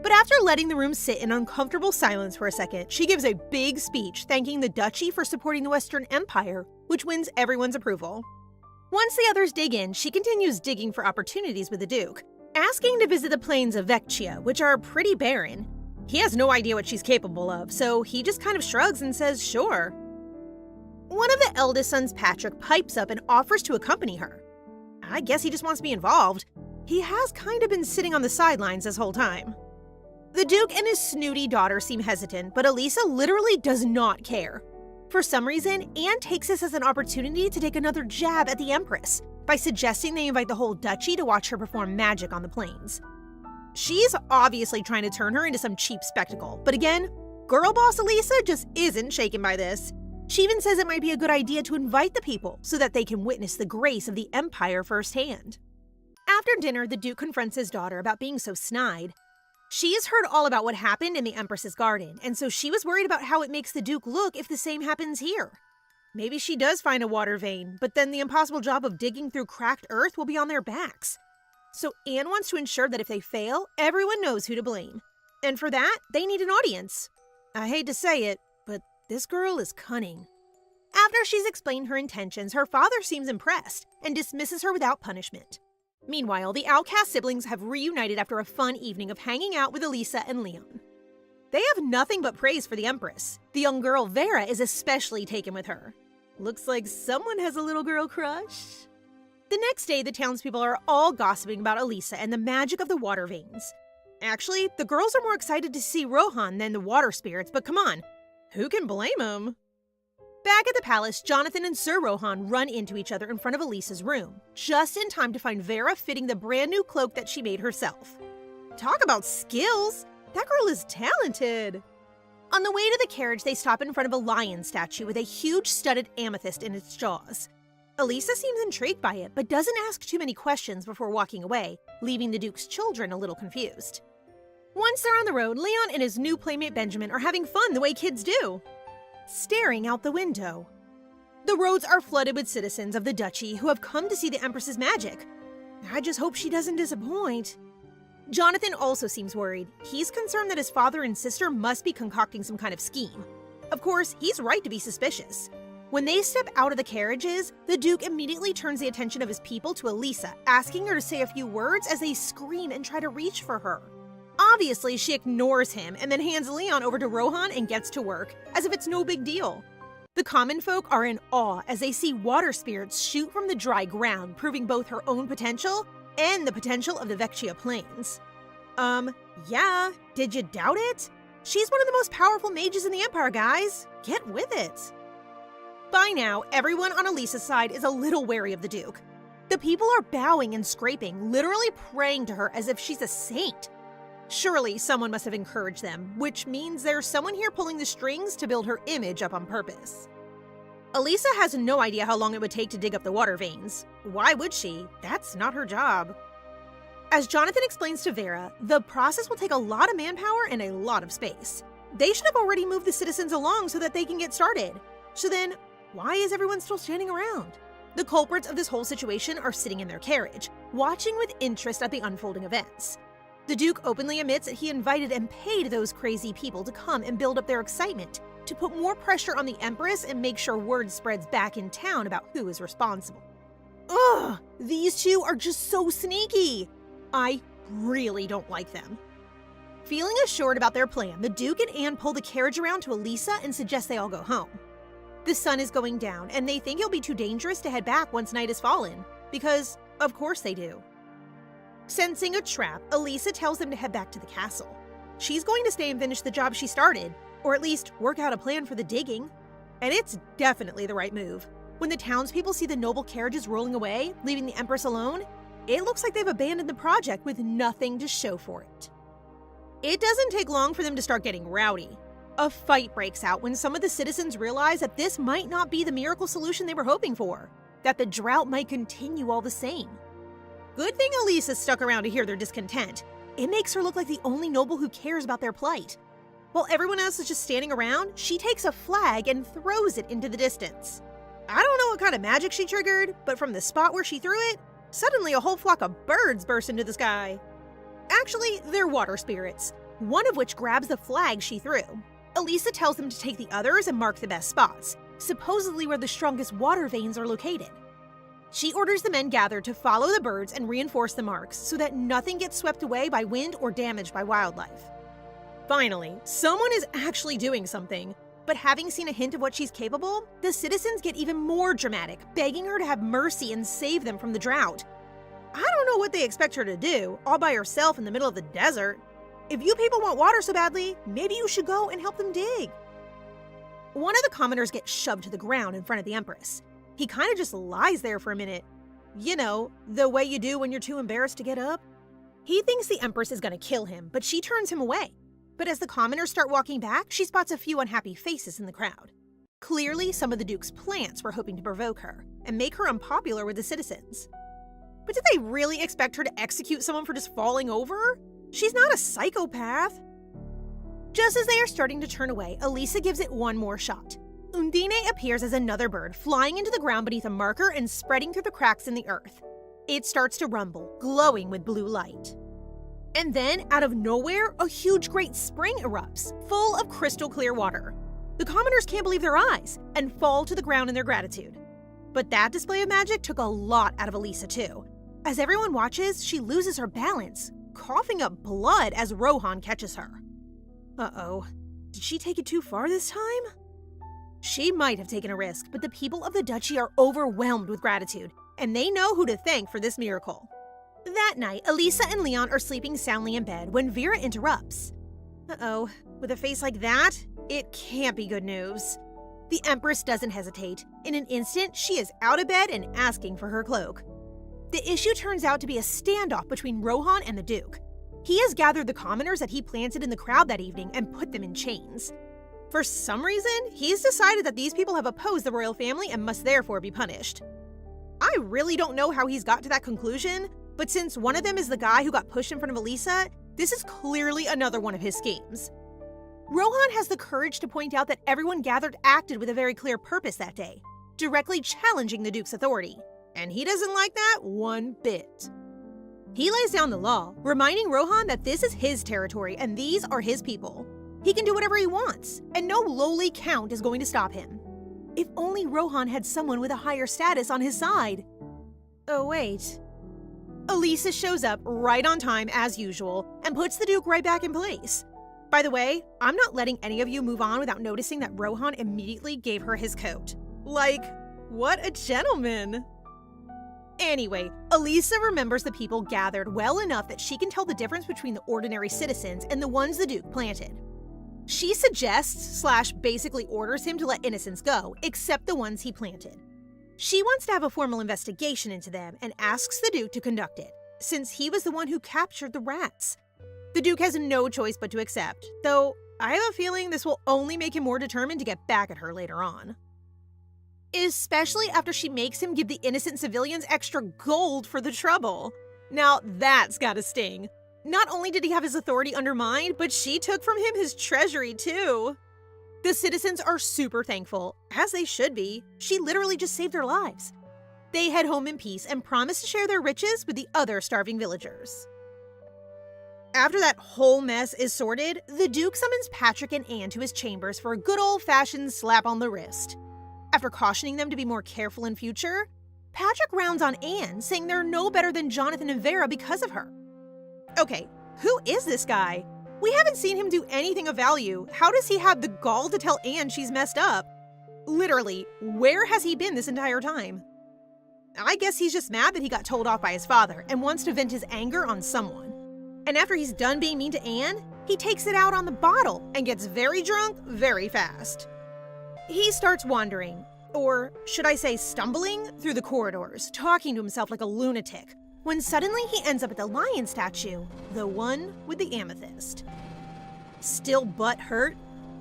But after letting the room sit in uncomfortable silence for a second, she gives a big speech thanking the duchy for supporting the Western Empire, which wins everyone's approval. Once the others dig in, she continues digging for opportunities with the Duke, asking to visit the plains of Vecchia, which are pretty barren. He has no idea what she's capable of, so he just kind of shrugs and says sure. One of the eldest sons, Patrick, pipes up and offers to accompany her. I guess he just wants to be involved. He has kind of been sitting on the sidelines this whole time. The Duke and his snooty daughter seem hesitant, but Elisa literally does not care. For some reason, Anne takes this as an opportunity to take another jab at the Empress by suggesting they invite the whole duchy to watch her perform magic on the plains. She's obviously trying to turn her into some cheap spectacle, but again, girl boss Elisa just isn't shaken by this. She even says it might be a good idea to invite the people so that they can witness the grace of the Empire firsthand. After dinner, the Duke confronts his daughter about being so snide. She has heard all about what happened in the Empress's garden, and so she was worried about how it makes the Duke look if the same happens here. Maybe she does find a water vein, but then the impossible job of digging through cracked earth will be on their backs. So Anne wants to ensure that if they fail, everyone knows who to blame. And for that, they need an audience. I hate to say it, but this girl is cunning. After she's explained her intentions, her father seems impressed and dismisses her without punishment. Meanwhile, the outcast siblings have reunited after a fun evening of hanging out with Elisa and Leon. They have nothing but praise for the Empress. The young girl Vera is especially taken with her. Looks like someone has a little girl crush. The next day, the townspeople are all gossiping about Elisa and the magic of the water veins. Actually, the girls are more excited to see Rohan than the water spirits, but come on, who can blame them? Back at the palace, Jonathan and Sir Rohan run into each other in front of Elisa's room, just in time to find Vera fitting the brand new cloak that she made herself. Talk about skills! That girl is talented! On the way to the carriage, they stop in front of a lion statue with a huge studded amethyst in its jaws. Elisa seems intrigued by it, but doesn't ask too many questions before walking away, leaving the Duke's children a little confused. Once they're on the road, Leon and his new playmate Benjamin are having fun the way kids do, staring out the window. The roads are flooded with citizens of the duchy who have come to see the Empress's magic. I just hope she doesn't disappoint. Jonathan also seems worried. He's concerned that his father and sister must be concocting some kind of scheme. Of course, he's right to be suspicious. When they step out of the carriages, the Duke immediately turns the attention of his people to Elisa, asking her to say a few words as they scream and try to reach for her. Obviously, she ignores him and then hands Leon over to Rohan and gets to work, as if it's no big deal. The common folk are in awe as they see water spirits shoot from the dry ground, proving both her own potential and the potential of the Vecchia Plains. Yeah, did you doubt it? She's one of the most powerful mages in the Empire, guys. Get with it. By now, everyone on Elisa's side is a little wary of the Duke. The people are bowing and scraping, literally praying to her as if she's a saint. Surely someone must have encouraged them, which means there's someone here pulling the strings to build her image up on purpose. Elisa has no idea how long it would take to dig up the water veins. Why would she? That's not her job. As Jonathan explains to Vera, the process will take a lot of manpower and a lot of space. They should have already moved the citizens along so that they can get started. So then, why is everyone still standing around? The culprits of this whole situation are sitting in their carriage, watching with interest at the unfolding events. The Duke openly admits that he invited and paid those crazy people to come and build up their excitement, to put more pressure on the Empress and make sure word spreads back in town about who is responsible. Ugh, these two are just so sneaky. I really don't like them. Feeling assured about their plan, the Duke and Anne pull the carriage around to Elisa and suggest they all go home. The sun is going down, and they think it'll be too dangerous to head back once night has fallen, because, of course they do. Sensing a trap, Elisa tells them to head back to the castle. She's going to stay and finish the job she started, or at least work out a plan for the digging. And it's definitely the right move. When the townspeople see the noble carriages rolling away, leaving the Empress alone, it looks like they've abandoned the project with nothing to show for it. It doesn't take long for them to start getting rowdy. A fight breaks out when some of the citizens realize that this might not be the miracle solution they were hoping for, that the drought might continue all the same. Good thing Elisa stuck around to hear their discontent. It makes her look like the only noble who cares about their plight. While everyone else is just standing around, she takes a flag and throws it into the distance. I don't know what kind of magic she triggered, but from the spot where she threw it, suddenly a whole flock of birds burst into the sky. Actually, they're water spirits, one of which grabs the flag she threw. Elisa tells them to take the others and mark the best spots, supposedly where the strongest water veins are located. She orders the men gathered to follow the birds and reinforce the marks so that nothing gets swept away by wind or damaged by wildlife. Finally, someone is actually doing something, but having seen a hint of what she's capable, the citizens get even more dramatic, begging her to have mercy and save them from the drought. I don't know what they expect her to do, all by herself in the middle of the desert. If you people want water so badly, maybe you should go and help them dig. One of the commoners gets shoved to the ground in front of the Empress. He kind of just lies there for a minute. You know, the way you do when you're too embarrassed to get up. He thinks the Empress is gonna kill him, but she turns him away. But as the commoners start walking back, she spots a few unhappy faces in the crowd. Clearly, some of the Duke's plants were hoping to provoke her and make her unpopular with the citizens. But did they really expect her to execute someone for just falling over? She's not a psychopath. Just as they are starting to turn away, Elisa gives it one more shot. Undine appears as another bird, flying into the ground beneath a marker and spreading through the cracks in the earth. It starts to rumble, glowing with blue light. And then, out of nowhere, a huge great spring erupts, full of crystal clear water. The commoners can't believe their eyes and fall to the ground in their gratitude. But that display of magic took a lot out of Elisa too. As everyone watches, she loses her balance, coughing up blood as Rohan catches her. Uh-oh, did she take it too far this time? She might have taken a risk, but the people of the duchy are overwhelmed with gratitude, and they know who to thank for this miracle. That night, Elisa and Leon are sleeping soundly in bed when Vera interrupts. Uh-oh, with a face like that, it can't be good news. The Empress doesn't hesitate. In an instant, she is out of bed and asking for her cloak. The issue turns out to be a standoff between Rohan and the Duke. He has gathered the commoners that he planted in the crowd that evening and put them in chains. For some reason, he's decided that these people have opposed the royal family and must therefore be punished. I really don't know how he's got to that conclusion, but since one of them is the guy who got pushed in front of Elisa, this is clearly another one of his schemes. Rohan has the courage to point out that everyone gathered acted with a very clear purpose that day, directly challenging the Duke's authority, and he doesn't like that one bit. He lays down the law, reminding Rohan that this is his territory and these are his people. He can do whatever he wants, and no lowly count is going to stop him. If only Rohan had someone with a higher status on his side. Oh wait. Elisa shows up right on time as usual and puts the Duke right back in place. By the way, I'm not letting any of you move on without noticing that Rohan immediately gave her his coat. Like, what a gentleman! Anyway, Elisa remembers the people gathered well enough that she can tell the difference between the ordinary citizens and the ones the Duke planted. She suggests / basically orders him to let innocents go, except the ones he planted. She wants to have a formal investigation into them and asks the Duke to conduct it, since he was the one who captured the rats. The Duke has no choice but to accept, though I have a feeling this will only make him more determined to get back at her later on. Especially after she makes him give the innocent civilians extra gold for the trouble. Now that's gotta sting. Not only did he have his authority undermined, but she took from him his treasury too. The citizens are super thankful, as they should be. She literally just saved their lives. They head home in peace and promise to share their riches with the other starving villagers. After that whole mess is sorted, the Duke summons Patrick and Anne to his chambers for a good old-fashioned slap on the wrist. After cautioning them to be more careful in future, Patrick rounds on Anne, saying they're no better than Jonathan and Vera because of her. Okay, who is this guy? We haven't seen him do anything of value. How does he have the gall to tell Anne she's messed up? Literally, where has he been this entire time? I guess he's just mad that he got told off by his father and wants to vent his anger on someone. And after he's done being mean to Anne, he takes it out on the bottle and gets very drunk very fast. He starts wandering, or should I say stumbling, through the corridors, talking to himself like a lunatic, when suddenly he ends up at the lion statue, the one with the amethyst. Still butthurt,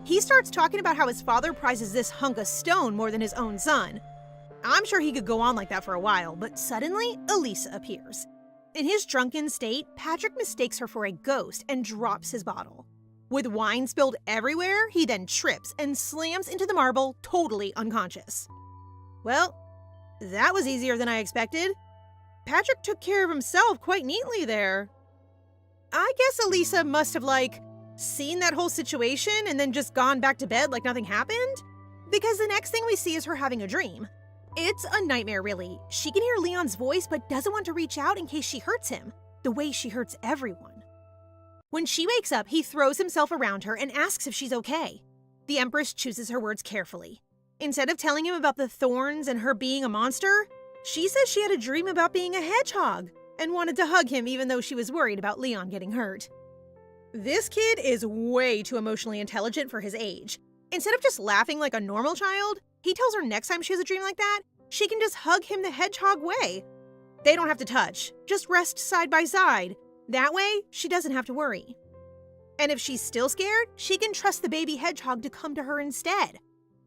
he starts talking about how his father prizes this hunk of stone more than his own son. I'm sure he could go on like that for a while, but suddenly Elisa appears. In his drunken state, Patrick mistakes her for a ghost and drops his bottle. With wine spilled everywhere, he then trips and slams into the marble, totally unconscious. Well, that was easier than I expected. Patrick took care of himself quite neatly there. I guess Elisa must have, seen that whole situation and then just gone back to bed like nothing happened? Because the next thing we see is her having a dream. It's a nightmare, really. She can hear Leon's voice but doesn't want to reach out in case she hurts him, the way she hurts everyone. When she wakes up, he throws himself around her and asks if she's okay. The Empress chooses her words carefully. Instead of telling him about the thorns and her being a monster, she says she had a dream about being a hedgehog and wanted to hug him even though she was worried about Leon getting hurt. This kid is way too emotionally intelligent for his age. Instead of just laughing like a normal child, he tells her next time she has a dream like that, she can just hug him the hedgehog way. They don't have to touch, just rest side by side. That way, she doesn't have to worry. And if she's still scared, she can trust the baby hedgehog to come to her instead.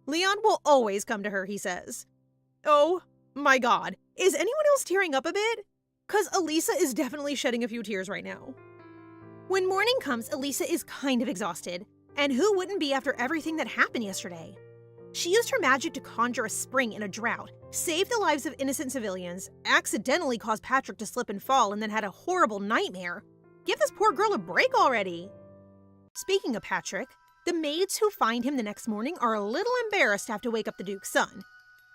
Leon will always come to her, he says. Oh my god, is anyone else tearing up a bit? 'Cause Elisa is definitely shedding a few tears right now. When morning comes, Elisa is kind of exhausted. And who wouldn't be after everything that happened yesterday? She used her magic to conjure a spring in a drought, saved the lives of innocent civilians, accidentally caused Patrick to slip and fall, and then had a horrible nightmare. Give this poor girl a break already. Speaking of Patrick, the maids who find him the next morning are a little embarrassed to have to wake up the Duke's son.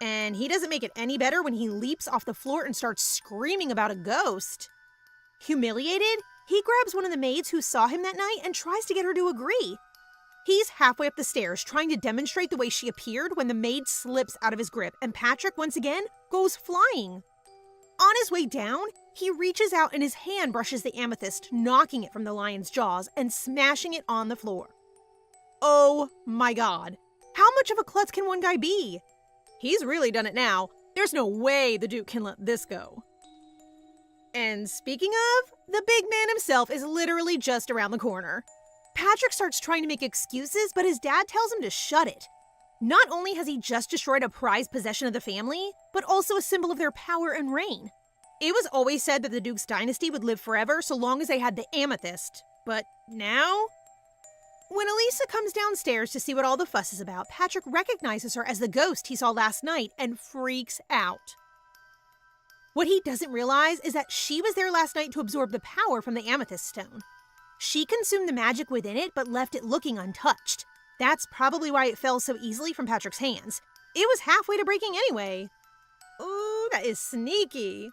And he doesn't make it any better when he leaps off the floor and starts screaming about a ghost. Humiliated, he grabs one of the maids who saw him that night and tries to get her to agree. He's halfway up the stairs trying to demonstrate the way she appeared when the maid slips out of his grip and Patrick once again goes flying. On his way down, he reaches out and his hand brushes the amethyst, knocking it from the lion's jaws and smashing it on the floor. Oh my god. How much of a klutz can one guy be? He's really done it now. There's no way the Duke can let this go. And speaking of, the big man himself is literally just around the corner. Patrick starts trying to make excuses, but his dad tells him to shut it. Not only has he just destroyed a prized possession of the family, but also a symbol of their power and reign. It was always said that the Duke's dynasty would live forever so long as they had the amethyst. But now? When Elisa comes downstairs to see what all the fuss is about, Patrick recognizes her as the ghost he saw last night and freaks out. What he doesn't realize is that she was there last night to absorb the power from the amethyst stone. She consumed the magic within it but left it looking untouched. That's probably why it fell so easily from Patrick's hands. It was halfway to breaking anyway. Ooh, that is sneaky.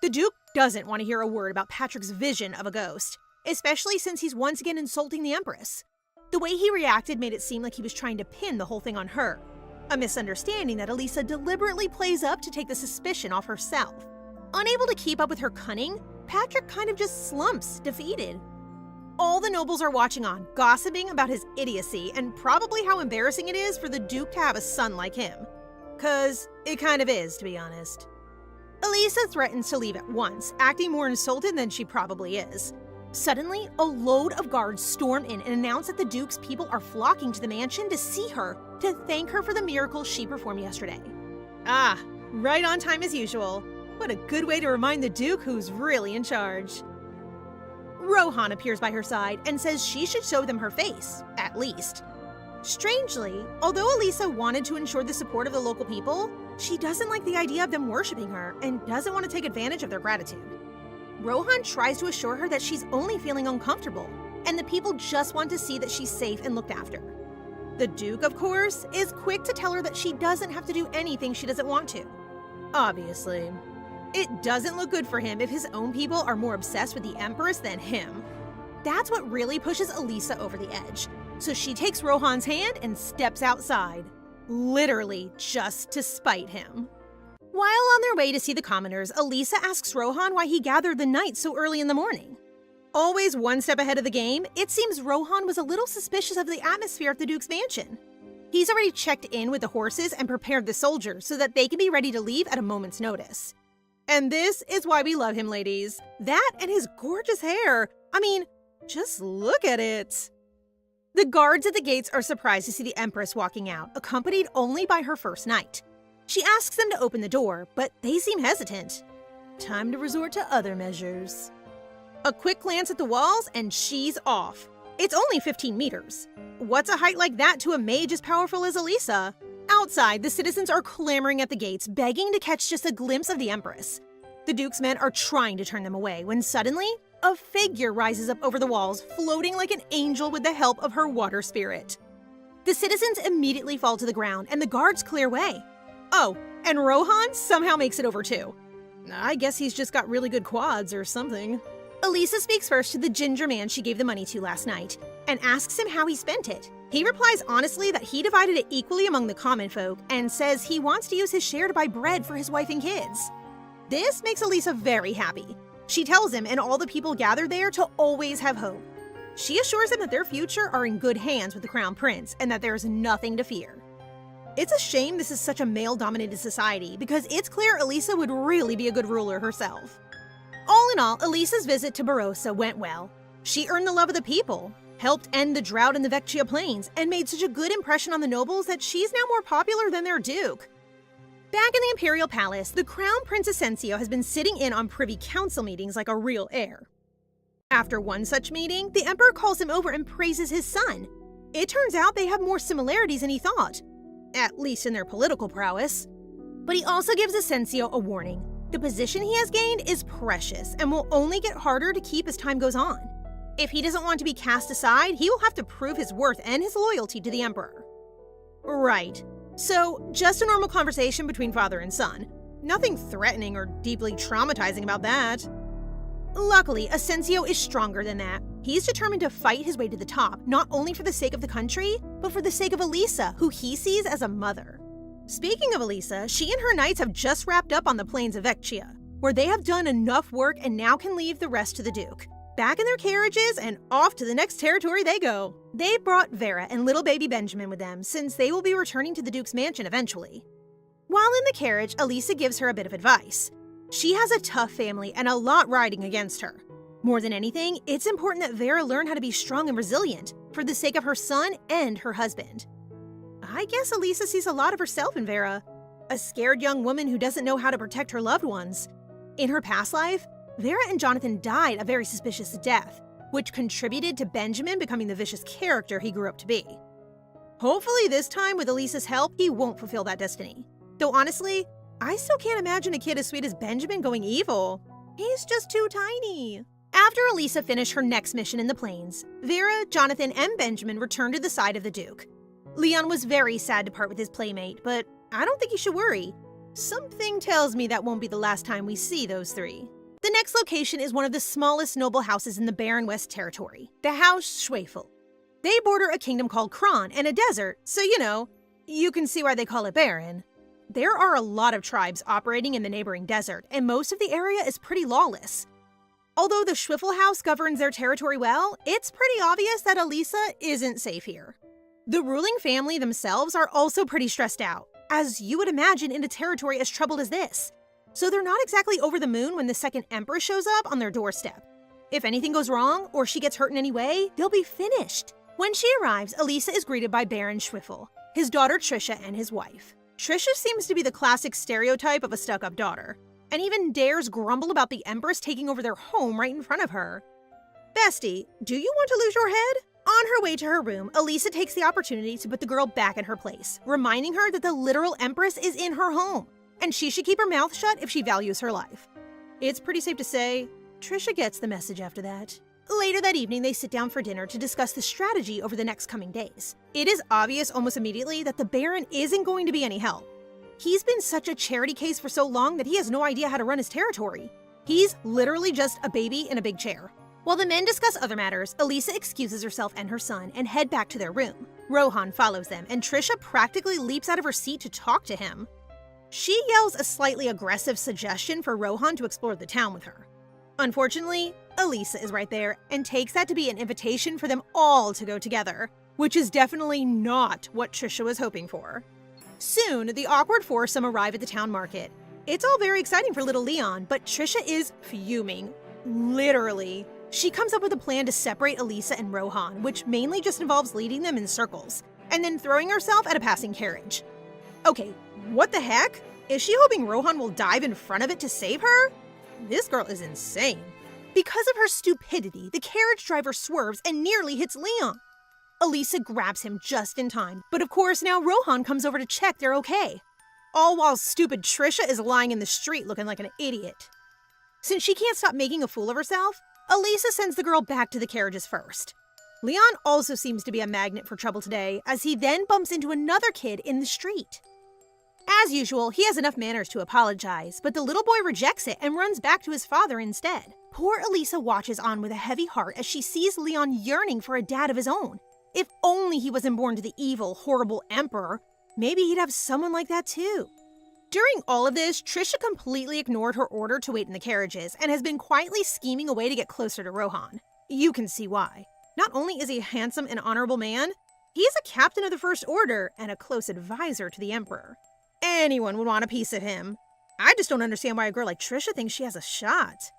The Duke doesn't want to hear a word about Patrick's vision of a ghost, especially since he's once again insulting the Empress. The way he reacted made it seem like he was trying to pin the whole thing on her, a misunderstanding that Elisa deliberately plays up to take the suspicion off herself. Unable to keep up with her cunning, Patrick kind of just slumps, defeated. All the nobles are watching on, gossiping about his idiocy and probably how embarrassing it is for the Duke to have a son like him. 'Cause it kind of is, to be honest. Elisa threatens to leave at once, acting more insulted than she probably is. Suddenly, a load of guards storm in and announce that the Duke's people are flocking to the mansion to see her, to thank her for the miracle she performed yesterday. Ah, right on time as usual. What a good way to remind the Duke who's really in charge. Rohan appears by her side and says she should show them her face, at least. Strangely, although Elisa wanted to ensure the support of the local people, she doesn't like the idea of them worshipping her and doesn't want to take advantage of their gratitude. Rohan tries to assure her that she's only feeling uncomfortable, and the people just want to see that she's safe and looked after. The Duke, of course, is quick to tell her that she doesn't have to do anything she doesn't want to. Obviously. It doesn't look good for him if his own people are more obsessed with the Empress than him. That's what really pushes Elisa over the edge, so she takes Rohan's hand and steps outside, literally just to spite him. While on their way to see the commoners, Elisa asks Rohan why he gathered the knights so early in the morning. Always one step ahead of the game, it seems Rohan was a little suspicious of the atmosphere at the Duke's mansion. He's already checked in with the horses and prepared the soldiers so that they can be ready to leave at a moment's notice. And this is why we love him, ladies. That and his gorgeous hair. I mean, just look at it. The guards at the gates are surprised to see the Empress walking out, accompanied only by her first knight. She asks them to open the door, but they seem hesitant. Time to resort to other measures. A quick glance at the walls, and she's off. It's only 15 meters. What's a height like that to a mage as powerful as Elisa? Outside, the citizens are clamoring at the gates, begging to catch just a glimpse of the Empress. The Duke's men are trying to turn them away, when suddenly, a figure rises up over the walls, floating like an angel with the help of her water spirit. The citizens immediately fall to the ground, and the guards clear way. Oh, and Rohan somehow makes it over too. I guess he's just got really good quads or something. Elisa speaks first to the ginger man she gave the money to last night, and asks him how he spent it. He replies honestly that he divided it equally among the common folk, and says he wants to use his share to buy bread for his wife and kids. This makes Elisa very happy. She tells him and all the people gathered there to always have hope. She assures him that their future are in good hands with the Crown Prince, and that there is nothing to fear. It's a shame this is such a male-dominated society, because it's clear Elisa would really be a good ruler herself. All in all, Elisa's visit to Barossa went well. She earned the love of the people, helped end the drought in the Vecchia Plains, and made such a good impression on the nobles that she's now more popular than their duke. Back in the Imperial Palace, the Crown Prince Asensio has been sitting in on Privy Council meetings like a real heir. After one such meeting, the Emperor calls him over and praises his son. It turns out they have more similarities than he thought. At least in their political prowess. But he also gives Asensio a warning. The position he has gained is precious and will only get harder to keep as time goes on. If he doesn't want to be cast aside, he will have to prove his worth and his loyalty to the Emperor. Right. So, just a normal conversation between father and son. Nothing threatening or deeply traumatizing about that. Luckily, Asensio is stronger than that. He's determined to fight his way to the top, not only for the sake of the country, but for the sake of Elisa, who he sees as a mother. Speaking of Elisa, she and her knights have just wrapped up on the plains of Vecchia. where they have done enough work and now can leave the rest to the Duke. Back in their carriages and off to the next territory they go. They brought Vera and little baby Benjamin with them since they will be returning to the Duke's mansion eventually. While in the carriage, Elisa gives her a bit of advice. She has a tough family and a lot riding against her. More than anything, it's important that Vera learn how to be strong and resilient for the sake of her son and her husband. I guess Elisa sees a lot of herself in Vera, a scared young woman who doesn't know how to protect her loved ones. In her past life, Vera and Jonathan died a very suspicious death, which contributed to Benjamin becoming the vicious character he grew up to be. Hopefully this time, with Elisa's help, he won't fulfill that destiny. Though honestly, I still can't imagine a kid as sweet as Benjamin going evil. He's just too tiny. After Elisa finished her next mission in the plains, Vera, Jonathan, and Benjamin returned to the side of the Duke. Leon was very sad to part with his playmate, but I don't think he should worry. Something tells me that won't be the last time we see those three. The next location is one of the smallest noble houses in the Barren West Territory, the House Schwefel. They border a kingdom called Kron and a desert, so you can see why they call it barren. There are a lot of tribes operating in the neighboring desert, and most of the area is pretty lawless. Although the Schwefel House governs their territory well, it's pretty obvious that Elisa isn't safe here. The ruling family themselves are also pretty stressed out, as you would imagine in a territory as troubled as this. So they're not exactly over the moon when the second empress shows up on their doorstep. If anything goes wrong, or she gets hurt in any way, they'll be finished. When she arrives, Elisa is greeted by Baron Schwefel, his daughter Trisha, and his wife. Trisha seems to be the classic stereotype of a stuck-up daughter, and even dares grumble about the empress taking over their home right in front of her. Bestie, do you want to lose your head? On her way to her room, Elisa takes the opportunity to put the girl back in her place, reminding her that the literal empress is in her home, and she should keep her mouth shut if she values her life. It's pretty safe to say, Trisha gets the message after that. Later that evening, they sit down for dinner to discuss the strategy over the next coming days. It is obvious almost immediately that the Baron isn't going to be any help. He's been such a charity case for so long that he has no idea how to run his territory. He's literally just a baby in a big chair. While the men discuss other matters, Elisa excuses herself and her son and head back to their room. Rohan follows them, and Trisha practically leaps out of her seat to talk to him. She yells a slightly aggressive suggestion for Rohan to explore the town with her. Unfortunately, Elisa is right there and takes that to be an invitation for them all to go together, which is definitely not what Trisha was hoping for. Soon, the awkward foursome arrive at the town market. It's all very exciting for little Leon, but Trisha is fuming. Literally. She comes up with a plan to separate Elisa and Rohan, which mainly just involves leading them in circles, and then throwing herself at a passing carriage. Okay, what the heck? Is she hoping Rohan will dive in front of it to save her? This girl is insane. Because of her stupidity, the carriage driver swerves and nearly hits Leon. Elisa grabs him just in time, but of course now Rohan comes over to check they're okay. All while stupid Trisha is lying in the street looking like an idiot. Since she can't stop making a fool of herself, Elisa sends the girl back to the carriages first. Leon also seems to be a magnet for trouble today, as he then bumps into another kid in the street. As usual, he has enough manners to apologize, but the little boy rejects it and runs back to his father instead. Poor Elisa watches on with a heavy heart as she sees Leon yearning for a dad of his own. If only he wasn't born to the evil, horrible emperor, maybe he'd have someone like that too. During all of this, Trisha completely ignored her order to wait in the carriages and has been quietly scheming a way to get closer to Rohan. You can see why. Not only is he a handsome and honorable man, he's a captain of the First Order and a close advisor to the emperor. Anyone would want a piece of him. I just don't understand why a girl like Trisha thinks she has a shot.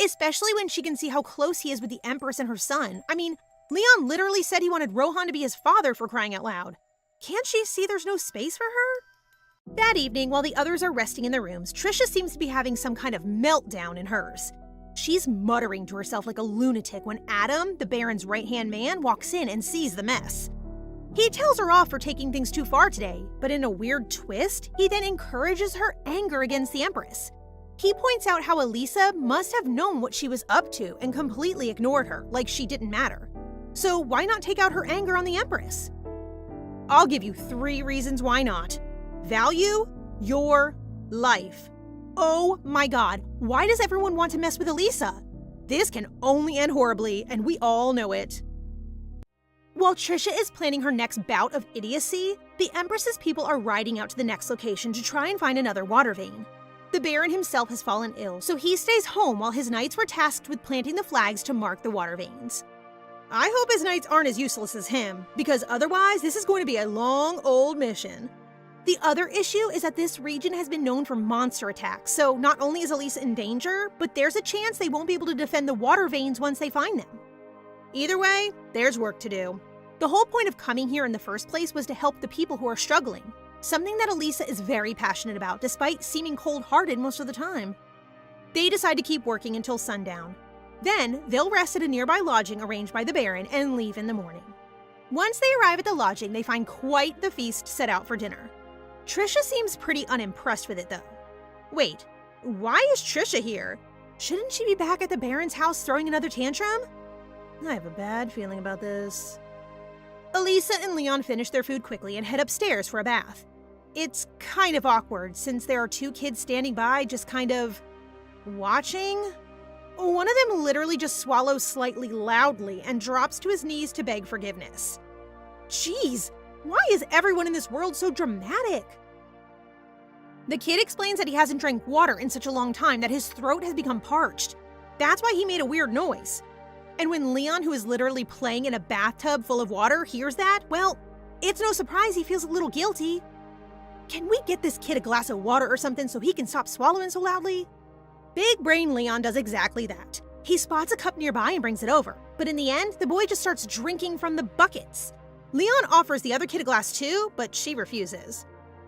Especially when she can see how close he is with the empress and her son. I mean, Leon literally said he wanted Rohan to be his father, for crying out loud. Can't she see there's no space for her? That evening, while the others are resting in their rooms, Trisha seems to be having some kind of meltdown in hers. She's muttering to herself like a lunatic when Adam, the Baron's right-hand man, walks in and sees the mess. He tells her off for taking things too far today, but in a weird twist, he then encourages her anger against the Empress. He points out how Elisa must have known what she was up to and completely ignored her, like she didn't matter. So why not take out her anger on the Empress? I'll give you 3 reasons why not. Value your life. Oh my god, why does everyone want to mess with Elisa? This can only end horribly, and we all know it. While Trisha is planning her next bout of idiocy, the Empress's people are riding out to the next location to try and find another water vein. The Baron himself has fallen ill, so he stays home while his knights were tasked with planting the flags to mark the water veins. I hope his knights aren't as useless as him, because otherwise this is going to be a long, old mission. The other issue is that this region has been known for monster attacks, so not only is Elisa in danger, but there's a chance they won't be able to defend the water veins once they find them. Either way, there's work to do. The whole point of coming here in the first place was to help the people who are struggling, something that Elisa is very passionate about, despite seeming cold-hearted most of the time. They decide to keep working until sundown. Then, they'll rest at a nearby lodging arranged by the Baron and leave in the morning. Once they arrive at the lodging, they find quite the feast set out for dinner. Trisha seems pretty unimpressed with it, though. Wait, why is Trisha here? Shouldn't she be back at the Baron's house throwing another tantrum? I have a bad feeling about this. Elisa and Leon finish their food quickly and head upstairs for a bath. It's kind of awkward since there are two kids standing by just kind of watching. One of them literally just swallows slightly loudly and drops to his knees to beg forgiveness. Jeez, why is everyone in this world so dramatic? The kid explains that he hasn't drank water in such a long time that his throat has become parched. That's why he made a weird noise. And when Leon, who is literally playing in a bathtub full of water, hears that, well, it's no surprise he feels a little guilty. Can we get this kid a glass of water or something so he can stop swallowing so loudly? Big brain Leon does exactly that. He spots a cup nearby and brings it over, but in the end, the boy just starts drinking from the buckets. Leon offers the other kid a glass too, but she refuses.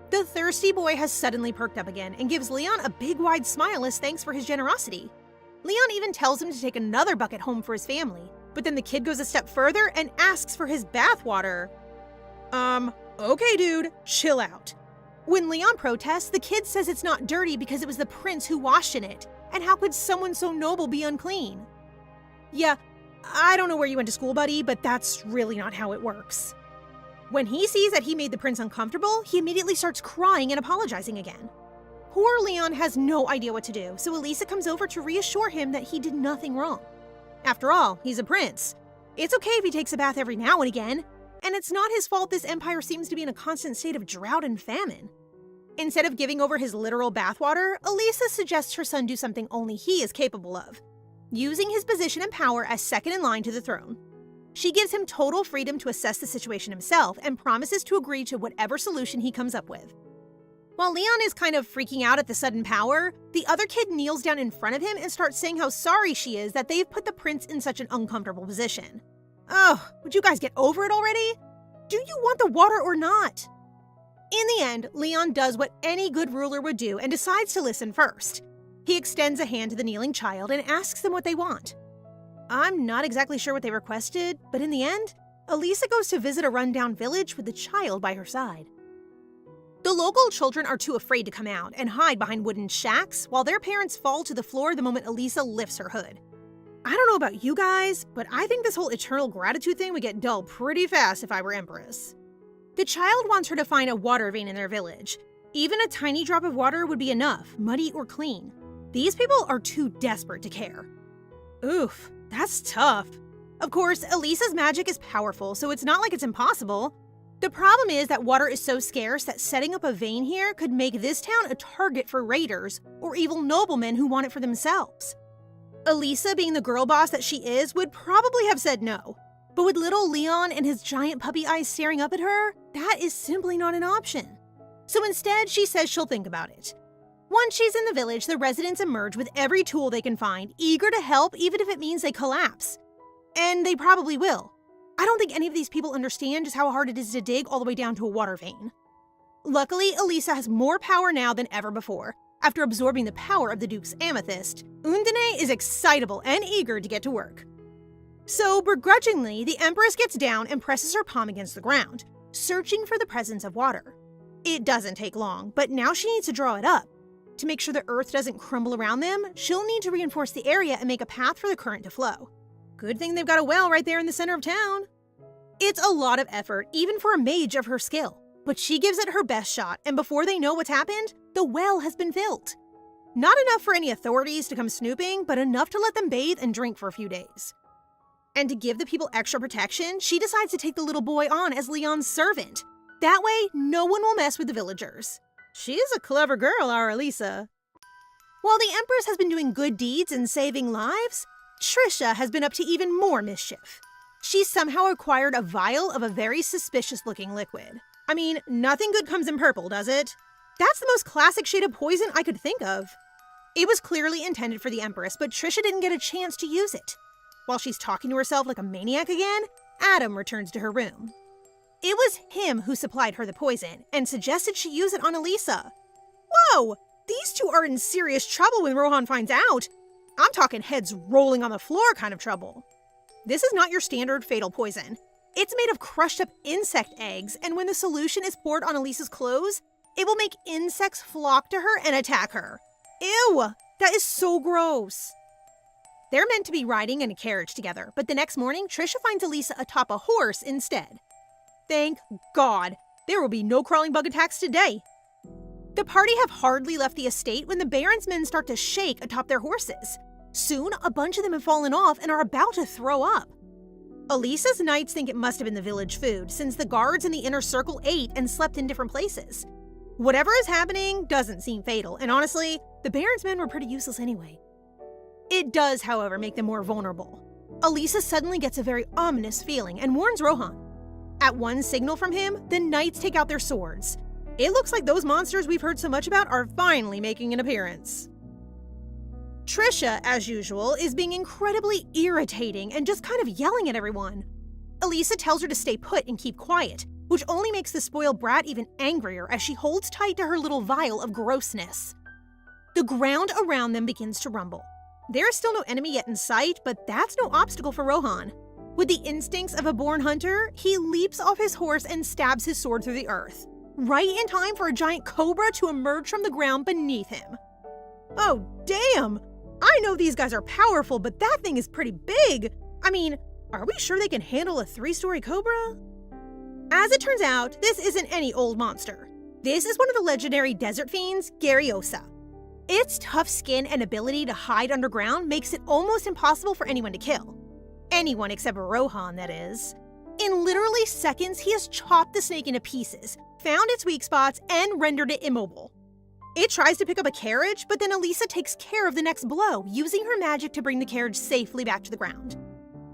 The thirsty boy has suddenly perked up again and gives Leon a big wide smile as thanks for his generosity. Leon even tells him to take another bucket home for his family, but then the kid goes a step further and asks for his bath water. Okay dude, chill out. When Leon protests, the kid says it's not dirty because it was the prince who washed in it, and how could someone so noble be unclean? Yeah, I don't know where you went to school, buddy, but that's really not how it works. When he sees that he made the prince uncomfortable, he immediately starts crying and apologizing again. Poor Leon has no idea what to do, so Elisa comes over to reassure him that he did nothing wrong. After all, he's a prince. It's okay if he takes a bath every now and again, and it's not his fault this empire seems to be in a constant state of drought and famine. Instead of giving over his literal bathwater, Elisa suggests her son do something only he is capable of, using his position and power as second in line to the throne. She gives him total freedom to assess the situation himself and promises to agree to whatever solution he comes up with. While Leon is kind of freaking out at the sudden power, the other kid kneels down in front of him and starts saying how sorry she is that they've put the prince in such an uncomfortable position. Oh, would you guys get over it already? Do you want the water or not? In the end, Leon does what any good ruler would do and decides to listen first. He extends a hand to the kneeling child and asks them what they want. I'm not exactly sure what they requested, but in the end, Elisa goes to visit a rundown village with the child by her side. The local children are too afraid to come out and hide behind wooden shacks while their parents fall to the floor the moment Elisa lifts her hood. I don't know about you guys, but I think this whole eternal gratitude thing would get dull pretty fast if I were Empress. The child wants her to find a water vein in their village. Even a tiny drop of water would be enough, muddy or clean. These people are too desperate to care. Oof, that's tough. Of course, Elisa's magic is powerful, so it's not like it's impossible. The problem is that water is so scarce that setting up a vein here could make this town a target for raiders or evil noblemen who want it for themselves. Elisa, being the girl boss that she is, would probably have said no. But with little Leon and his giant puppy eyes staring up at her, that is simply not an option. So instead, she says she'll think about it. Once she's in the village, the residents emerge with every tool they can find, eager to help even if it means they collapse. And they probably will. I don't think any of these people understand just how hard it is to dig all the way down to a water vein. Luckily, Elisa has more power now than ever before. After absorbing the power of the Duke's amethyst, Undine is excitable and eager to get to work. So, begrudgingly, the Empress gets down and presses her palm against the ground, searching for the presence of water. It doesn't take long, but now she needs to draw it up. To make sure the earth doesn't crumble around them, she'll need to reinforce the area and make a path for the current to flow. Good thing they've got a well right there in the center of town. It's a lot of effort, even for a mage of her skill, but she gives it her best shot, and before they know what's happened, the well has been filled. Not enough for any authorities to come snooping, but enough to let them bathe and drink for a few days. And to give the people extra protection, she decides to take the little boy on as Leon's servant. That way, no one will mess with the villagers. She is a clever girl, our Elisa. While the Empress has been doing good deeds and saving lives, Trisha has been up to even more mischief. She somehow acquired a vial of a very suspicious-looking liquid. I mean, nothing good comes in purple, does it? That's the most classic shade of poison I could think of. It was clearly intended for the Empress, but Trisha didn't get a chance to use it. While she's talking to herself like a maniac again, Adam returns to her room. It was him who supplied her the poison and suggested she use it on Elisa. Whoa! These two are in serious trouble when Rohan finds out. I'm talking heads rolling on the floor kind of trouble. This is not your standard fatal poison. It's made of crushed up insect eggs, and when the solution is poured on Elisa's clothes, it will make insects flock to her and attack her. Ew! That is so gross. They're meant to be riding in a carriage together, but the next morning, Trisha finds Elisa atop a horse instead. Thank God, there will be no crawling bug attacks today. The party have hardly left the estate when the Baron's men start to shake atop their horses. Soon, a bunch of them have fallen off and are about to throw up. Elisa's knights think it must have been the village food, since the guards in the inner circle ate and slept in different places. Whatever is happening doesn't seem fatal, and honestly, the Baron's men were pretty useless anyway. It does, however, make them more vulnerable. Elisa suddenly gets a very ominous feeling and warns Rohan. At one signal from him, the knights take out their swords. It looks like those monsters we've heard so much about are finally making an appearance. Trisha, as usual, is being incredibly irritating and just kind of yelling at everyone. Elisa tells her to stay put and keep quiet, which only makes the spoiled brat even angrier as she holds tight to her little vial of grossness. The ground around them begins to rumble. There is still no enemy yet in sight, but that's no obstacle for Rohan. With the instincts of a born hunter, he leaps off his horse and stabs his sword through the earth, right in time for a giant cobra to emerge from the ground beneath him. Oh, damn! I know these guys are powerful, but that thing is pretty big! I mean, are we sure they can handle a 3-story cobra? As it turns out, this isn't any old monster. This is one of the legendary desert fiends, Garyosa. Its tough skin and ability to hide underground makes it almost impossible for anyone to kill. Anyone except Rohan, that is. In literally seconds, he has chopped the snake into pieces, found its weak spots, and rendered it immobile. It tries to pick up a carriage, but then Elisa takes care of the next blow, using her magic to bring the carriage safely back to the ground.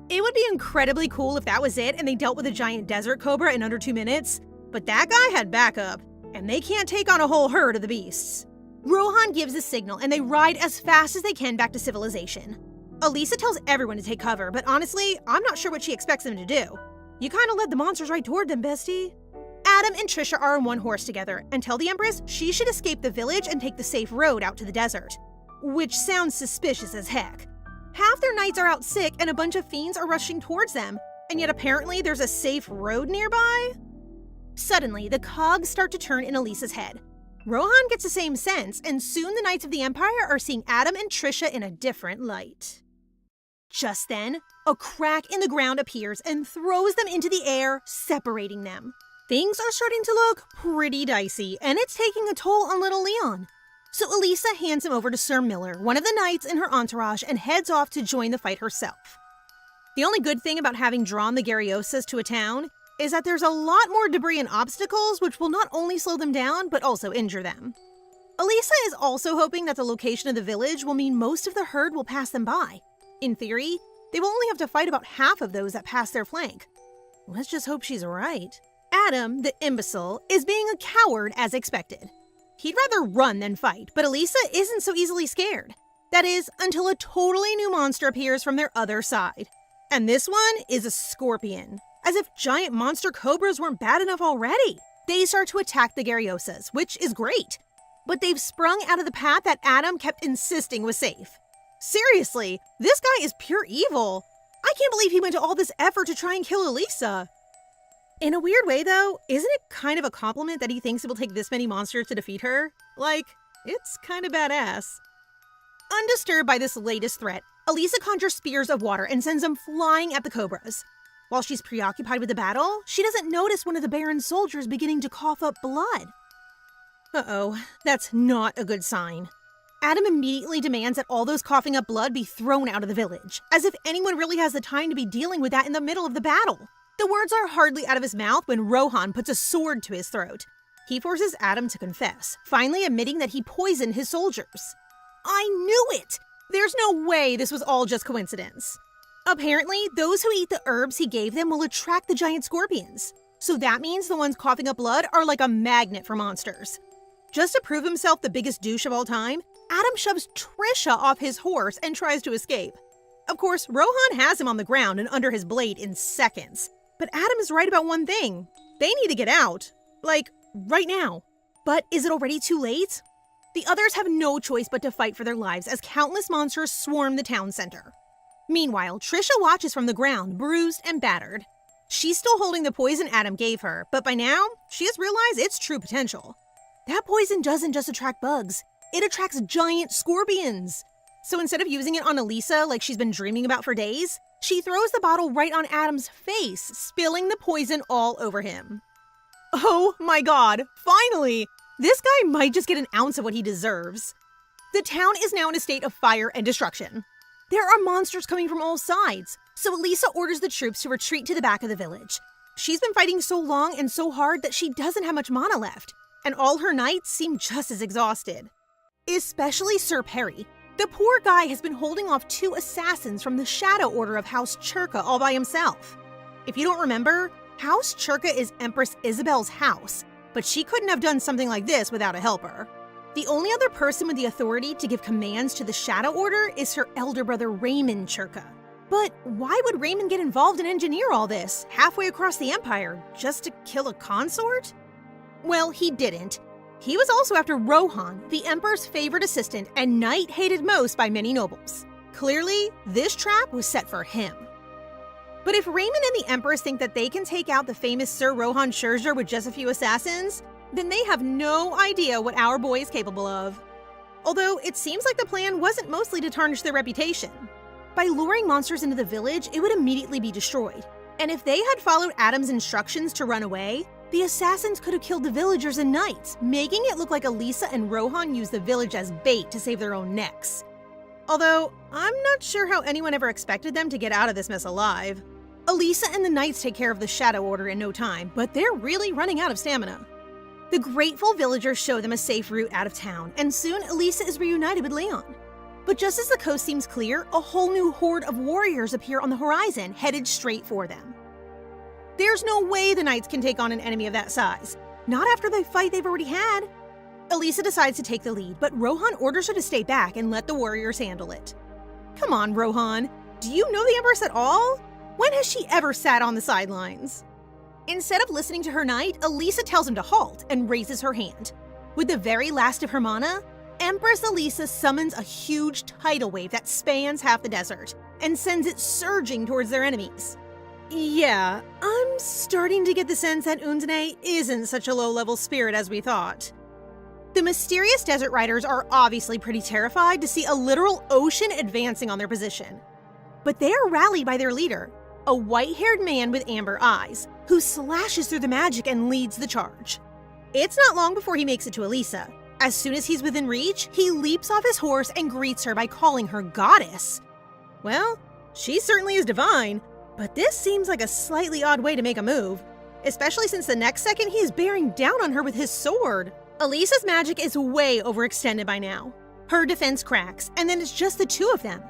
It would be incredibly cool if that was it and they dealt with a giant desert cobra in under 2 minutes, but that guy had backup, and they can't take on a whole herd of the beasts. Rohan gives a signal and they ride as fast as they can back to civilization. Elisa tells everyone to take cover, but honestly, I'm not sure what she expects them to do. You kind of led the monsters right toward them, bestie. Adam and Trisha are on one horse together and tell the Empress she should escape the village and take the safe road out to the desert. Which sounds suspicious as heck. Half their knights are out sick and a bunch of fiends are rushing towards them, and yet apparently there's a safe road nearby? Suddenly, the cogs start to turn in Elisa's head. Rohan gets the same sense, and soon the Knights of the Empire are seeing Adam and Trisha in a different light. Just then, a crack in the ground appears and throws them into the air, separating them. Things are starting to look pretty dicey, and it's taking a toll on little Leon. So Elisa hands him over to Sir Miller, one of the knights in her entourage, and heads off to join the fight herself. The only good thing about having drawn the Garyosas to a town is that there's a lot more debris and obstacles which will not only slow them down, but also injure them. Elisa is also hoping that the location of the village will mean most of the herd will pass them by. In theory, they will only have to fight about half of those that pass their flank. Let's just hope she's right. Adam, the imbecile, is being a coward as expected. He'd rather run than fight, but Elisa isn't so easily scared. That is, until a totally new monster appears from their other side. And this one is a scorpion. As if giant monster cobras weren't bad enough already. They start to attack the Garyosas, which is great. But they've sprung out of the path that Adam kept insisting was safe. Seriously, this guy is pure evil. I can't believe he went to all this effort to try and kill Elisa. In a weird way, though, isn't it kind of a compliment that he thinks it will take this many monsters to defeat her? Like, it's kind of badass. Undisturbed by this latest threat, Elisa conjures spears of water and sends them flying at the cobras. While she's preoccupied with the battle, she doesn't notice one of the Baron's soldiers beginning to cough up blood. Uh-oh, that's not a good sign. Adam immediately demands that all those coughing up blood be thrown out of the village, as if anyone really has the time to be dealing with that in the middle of the battle. The words are hardly out of his mouth when Rohan puts a sword to his throat. He forces Adam to confess, finally admitting that he poisoned his soldiers. I knew it! There's no way this was all just coincidence. Apparently, those who eat the herbs he gave them will attract the giant scorpions. So that means the ones coughing up blood are like a magnet for monsters. Just to prove himself the biggest douche of all time, Adam shoves Trisha off his horse and tries to escape. Of course, Rohan has him on the ground and under his blade in seconds. But Adam is right about one thing. They need to get out. Like, right now. But is it already too late? The others have no choice but to fight for their lives as countless monsters swarm the town center. Meanwhile, Trisha watches from the ground, bruised and battered. She's still holding the poison Adam gave her, but by now, she has realized its true potential. That poison doesn't just attract bugs, it attracts giant scorpions. So instead of using it on Elisa like she's been dreaming about for days, she throws the bottle right on Adam's face, spilling the poison all over him. Oh my god, finally! This guy might just get an ounce of what he deserves. The town is now in a state of fire and destruction. There are monsters coming from all sides, so Elisa orders the troops to retreat to the back of the village. She's been fighting so long and so hard that she doesn't have much mana left, and all her knights seem just as exhausted. Especially Sir Perry. The poor guy has been holding off 2 assassins from the Shadow Order of House Churka all by himself. If you don't remember, House Churka is Empress Isabel's house, but she couldn't have done something like this without a helper. The only other person with the authority to give commands to the Shadow Order is her elder brother Raymond Churka. But why would Raymond get involved and engineer all this, halfway across the Empire, just to kill a consort? Well, he didn't. He was also after Rohan, the Emperor's favorite assistant and knight hated most by many nobles. Clearly, this trap was set for him. But if Raymond and the Empress think that they can take out the famous Sir Rohan Scherzer with just a few assassins, then they have no idea what our boy is capable of. Although it seems like the plan wasn't mostly to tarnish their reputation. By luring monsters into the village, it would immediately be destroyed. And if they had followed Adam's instructions to run away, the assassins could have killed the villagers and knights, making it look like Elisa and Rohan used the village as bait to save their own necks. Although, I'm not sure how anyone ever expected them to get out of this mess alive. Elisa and the knights take care of the Shadow Order in no time, but they're really running out of stamina. The grateful villagers show them a safe route out of town, and soon Elisa is reunited with Leon. But just as the coast seems clear, a whole new horde of warriors appear on the horizon, headed straight for them. There's no way the knights can take on an enemy of that size, not after the fight they've already had. Elisa decides to take the lead, but Rohan orders her to stay back and let the warriors handle it. Come on, Rohan, do you know the Empress at all? When has she ever sat on the sidelines? Instead of listening to her knight, Elisa tells him to halt and raises her hand. With the very last of her mana, Empress Elisa summons a huge tidal wave that spans half the desert and sends it surging towards their enemies. Yeah, I'm starting to get the sense that Undine isn't such a low-level spirit as we thought. The mysterious desert riders are obviously pretty terrified to see a literal ocean advancing on their position. But they are rallied by their leader, a white-haired man with amber eyes, who slashes through the magic and leads the charge. It's not long before he makes it to Elisa. As soon as he's within reach, he leaps off his horse and greets her by calling her goddess. Well, she certainly is divine, but this seems like a slightly odd way to make a move, especially since the next second he is bearing down on her with his sword. Elisa's magic is way overextended by now. Her defense cracks, and then it's just the two of them.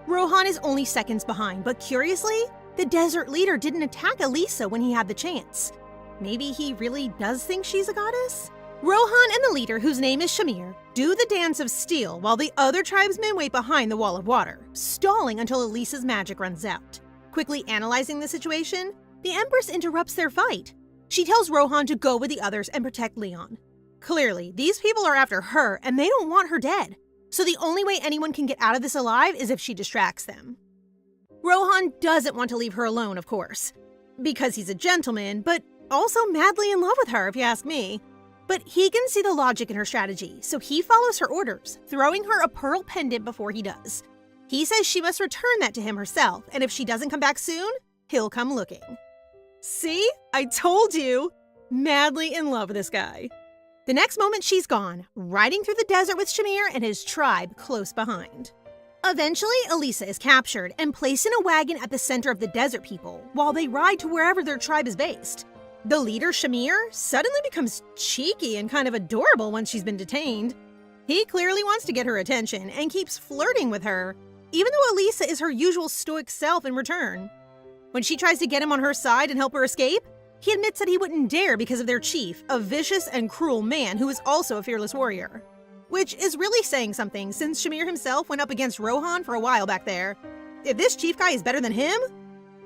Rohan is only seconds behind, but curiously, the desert leader didn't attack Elisa when he had the chance. Maybe he really does think she's a goddess? Rohan and the leader, whose name is Shamir, do the dance of steel while the other tribesmen wait behind the wall of water, stalling until Elisa's magic runs out. Quickly analyzing the situation, the Empress interrupts their fight. She tells Rohan to go with the others and protect Leon. Clearly, these people are after her and they don't want her dead. So the only way anyone can get out of this alive is if she distracts them. Rohan doesn't want to leave her alone, of course, because he's a gentleman, but also madly in love with her, if you ask me. But he can see the logic in her strategy, so he follows her orders, throwing her a pearl pendant before he does. He says she must return that to him herself, and if she doesn't come back soon, he'll come looking. See? I told you! Madly in love with this guy. The next moment she's gone, riding through the desert with Shamir and his tribe close behind. Eventually, Elisa is captured and placed in a wagon at the center of the desert people while they ride to wherever their tribe is based. The leader, Shamir, suddenly becomes cheeky and kind of adorable once she's been detained. He clearly wants to get her attention and keeps flirting with her, even though Elisa is her usual stoic self in return. When she tries to get him on her side and help her escape, he admits that he wouldn't dare because of their chief, a vicious and cruel man who is also a fearless warrior. Which is really saying something, since Shamir himself went up against Rohan for a while back there. If this chief guy is better than him,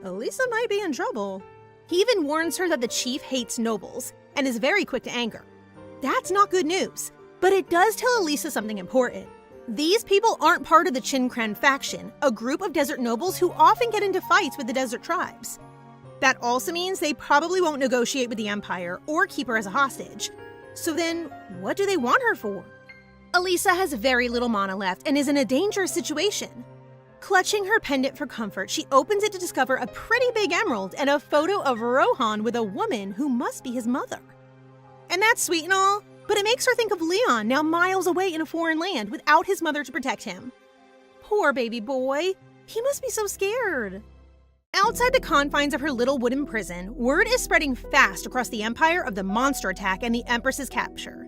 Elisa might be in trouble. He even warns her that the chief hates nobles and is very quick to anger. That's not good news, but it does tell Elisa something important. These people aren't part of the Chinkren faction, a group of desert nobles who often get into fights with the desert tribes. That also means they probably won't negotiate with the Empire or keep her as a hostage. So then, what do they want her for? Elisa has very little mana left and is in a dangerous situation. Clutching her pendant for comfort, she opens it to discover a pretty big emerald and a photo of Rohan with a woman who must be his mother. And that's sweet and all, but it makes her think of Leon now miles away in a foreign land without his mother to protect him. Poor baby boy. He must be so scared. Outside the confines of her little wooden prison, word is spreading fast across the Empire of the monster attack and the Empress's capture.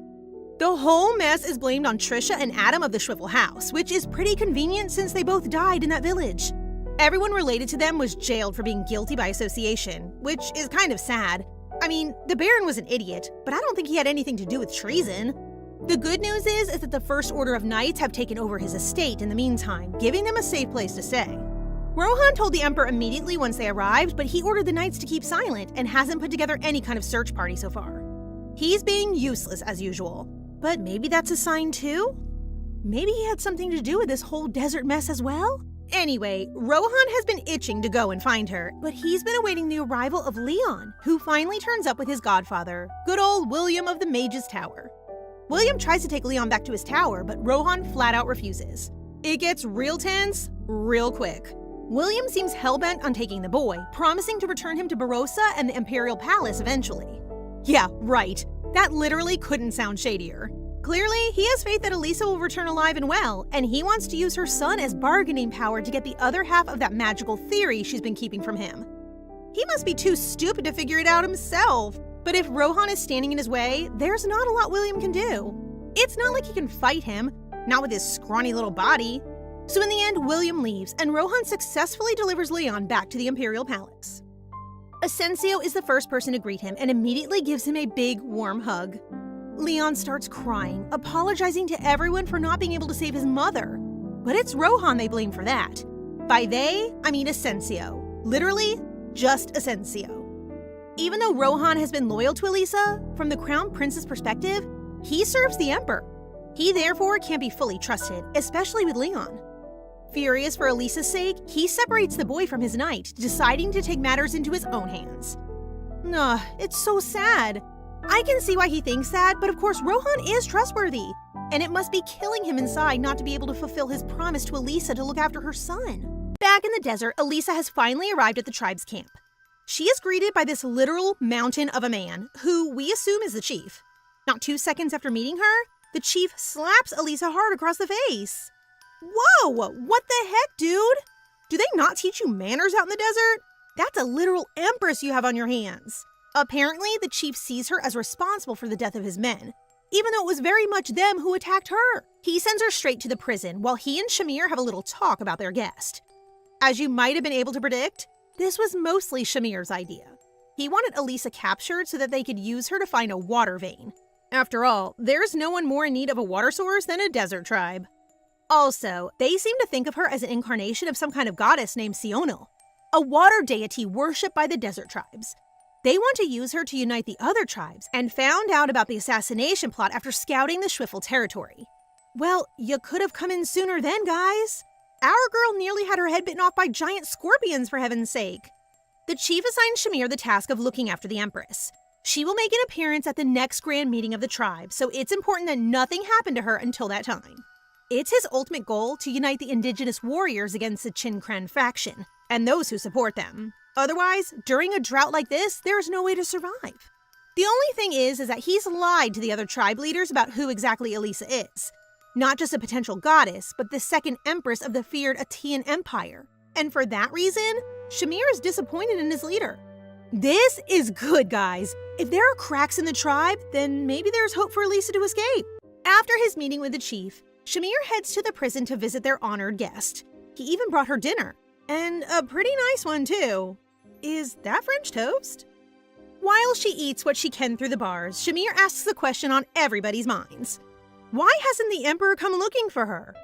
The whole mess is blamed on Trisha and Adam of the Schwiffel house, which is pretty convenient since they both died in that village. Everyone related to them was jailed for being guilty by association, which is kind of sad. I mean, the Baron was an idiot, but I don't think he had anything to do with treason. The good news is that the First Order of Knights have taken over his estate in the meantime, giving them a safe place to stay. Rohan told the Emperor immediately once they arrived, but he ordered the Knights to keep silent and hasn't put together any kind of search party so far. He's being useless as usual, but maybe that's a sign too? Maybe he had something to do with this whole desert mess as well? Anyway, Rohan has been itching to go and find her, but he's been awaiting the arrival of Leon, who finally turns up with his godfather, good old William of the Mage's Tower. William tries to take Leon back to his tower, but Rohan flat out refuses. It gets real tense, real quick. William seems hellbent on taking the boy, promising to return him to Barossa and the Imperial Palace eventually. Yeah, right. That literally couldn't sound shadier. Clearly, he has faith that Elisa will return alive and well, and he wants to use her son as bargaining power to get the other half of that magical theory she's been keeping from him. He must be too stupid to figure it out himself. But if Rohan is standing in his way, there's not a lot William can do. It's not like he can fight him, not with his scrawny little body. So in the end, William leaves, and Rohan successfully delivers Leon back to the Imperial Palace. Asensio is the first person to greet him and immediately gives him a big, warm hug. Leon starts crying, apologizing to everyone for not being able to save his mother. But it's Rohan they blame for that. By they, I mean Asensio. Literally, just Asensio. Even though Rohan has been loyal to Elisa, from the Crown Prince's perspective, he serves the Emperor. He therefore can't be fully trusted, especially with Leon. Furious for Elisa's sake, he separates the boy from his knight, deciding to take matters into his own hands. It's so sad. I can see why he thinks that, but of course Rohan is trustworthy, and it must be killing him inside not to be able to fulfill his promise to Elisa to look after her son. Back in the desert, Elisa has finally arrived at the tribe's camp. She is greeted by this literal mountain of a man, who we assume is the chief. Not 2 seconds after meeting her, the chief slaps Elisa hard across the face. Whoa, what the heck, dude? Do they not teach you manners out in the desert? That's a literal empress you have on your hands. Apparently, the chief sees her as responsible for the death of his men, even though it was very much them who attacked her. He sends her straight to the prison while he and Shamir have a little talk about their guest. As you might have been able to predict, this was mostly Shamir's idea. He wanted Elisa captured so that they could use her to find a water vein. After all, there's no one more in need of a water source than a desert tribe. Also, they seem to think of her as an incarnation of some kind of goddess named Sionel, a water deity worshipped by the desert tribes. They want to use her to unite the other tribes and found out about the assassination plot after scouting the Schwiffel territory. Well, you could have come in sooner then, guys. Our girl nearly had her head bitten off by giant scorpions, for heaven's sake. The chief assigned Shamir the task of looking after the Empress. She will make an appearance at the next grand meeting of the tribe, so it's important that nothing happened to her until that time. It's his ultimate goal to unite the indigenous warriors against the Chinkren faction, and those who support them. Otherwise, during a drought like this, there is no way to survive. The only thing is that he's lied to the other tribe leaders about who exactly Elisa is. Not just a potential goddess, but the second empress of the feared Atian Empire. And for that reason, Shamir is disappointed in his leader. This is good, guys. If there are cracks in the tribe, then maybe there's hope for Elisa to escape. After his meeting with the chief, Shamir heads to the prison to visit their honored guest. He even brought her dinner. And a pretty nice one, too. Is that French toast? While she eats what she can through the bars, Shamir asks the question on everybody's minds. Why hasn't the Emperor come looking for her?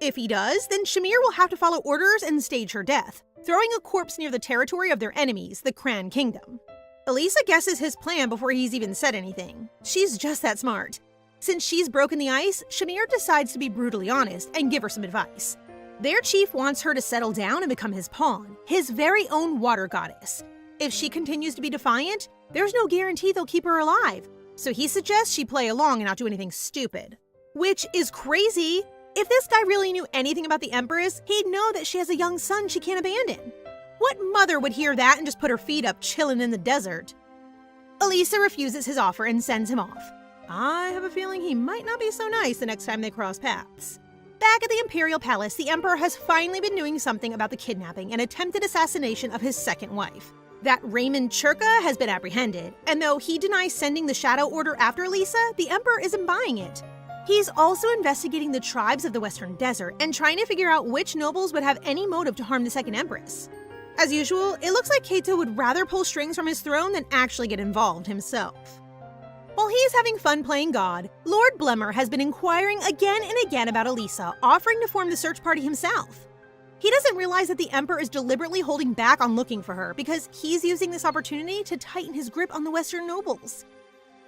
If he does, then Shamir will have to follow orders and stage her death, throwing a corpse near the territory of their enemies, the Cran Kingdom. Elisa guesses his plan before he's even said anything. She's just that smart. Since she's broken the ice, Shamir decides to be brutally honest and give her some advice. Their chief wants her to settle down and become his pawn, his very own water goddess. If she continues to be defiant, there's no guarantee they'll keep her alive, so he suggests she play along and not do anything stupid. Which is crazy. If this guy really knew anything about the Empress, he'd know that she has a young son she can't abandon. What mother would hear that and just put her feet up chilling in the desert? Elisa refuses his offer and sends him off. I have a feeling he might not be so nice the next time they cross paths. Back at the Imperial Palace, the Emperor has finally been doing something about the kidnapping and attempted assassination of his second wife. That Raymond Churka has been apprehended, and though he denies sending the Shadow Order after Elisa, the Emperor isn't buying it. He's also investigating the tribes of the Western Desert and trying to figure out which nobles would have any motive to harm the second Empress. As usual, it looks like Kaito would rather pull strings from his throne than actually get involved himself. While he's having fun playing God, Lord Blemmer has been inquiring again and again about Elisa, offering to form the search party himself. He doesn't realize that the Emperor is deliberately holding back on looking for her because he's using this opportunity to tighten his grip on the Western nobles.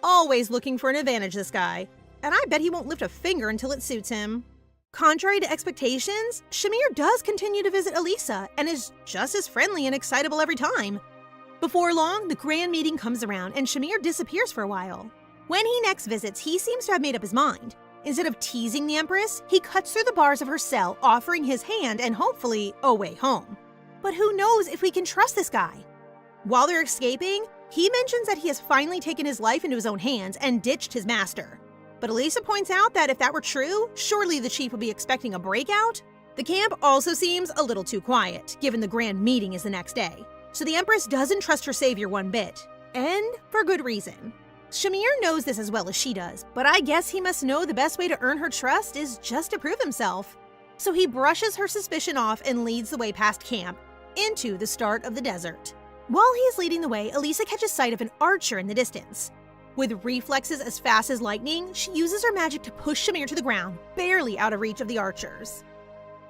Always looking for an advantage, this guy. And I bet he won't lift a finger until it suits him. Contrary to expectations, Shamir does continue to visit Elisa and is just as friendly and excitable every time. Before long, the grand meeting comes around and Shamir disappears for a while. When he next visits, he seems to have made up his mind. Instead of teasing the Empress, he cuts through the bars of her cell, offering his hand and hopefully a way home. But who knows if we can trust this guy? While they're escaping, he mentions that he has finally taken his life into his own hands and ditched his master. But Elisa points out that if that were true, surely the chief would be expecting a breakout. The camp also seems a little too quiet, given the grand meeting is the next day. So the Empress doesn't trust her savior one bit. And for good reason. Shamir knows this as well as she does, but I guess he must know the best way to earn her trust is just to prove himself. So he brushes her suspicion off and leads the way past camp, into the start of the desert. While he is leading the way, Elisa catches sight of an archer in the distance. With reflexes as fast as lightning, she uses her magic to push Shamir to the ground, barely out of reach of the archers.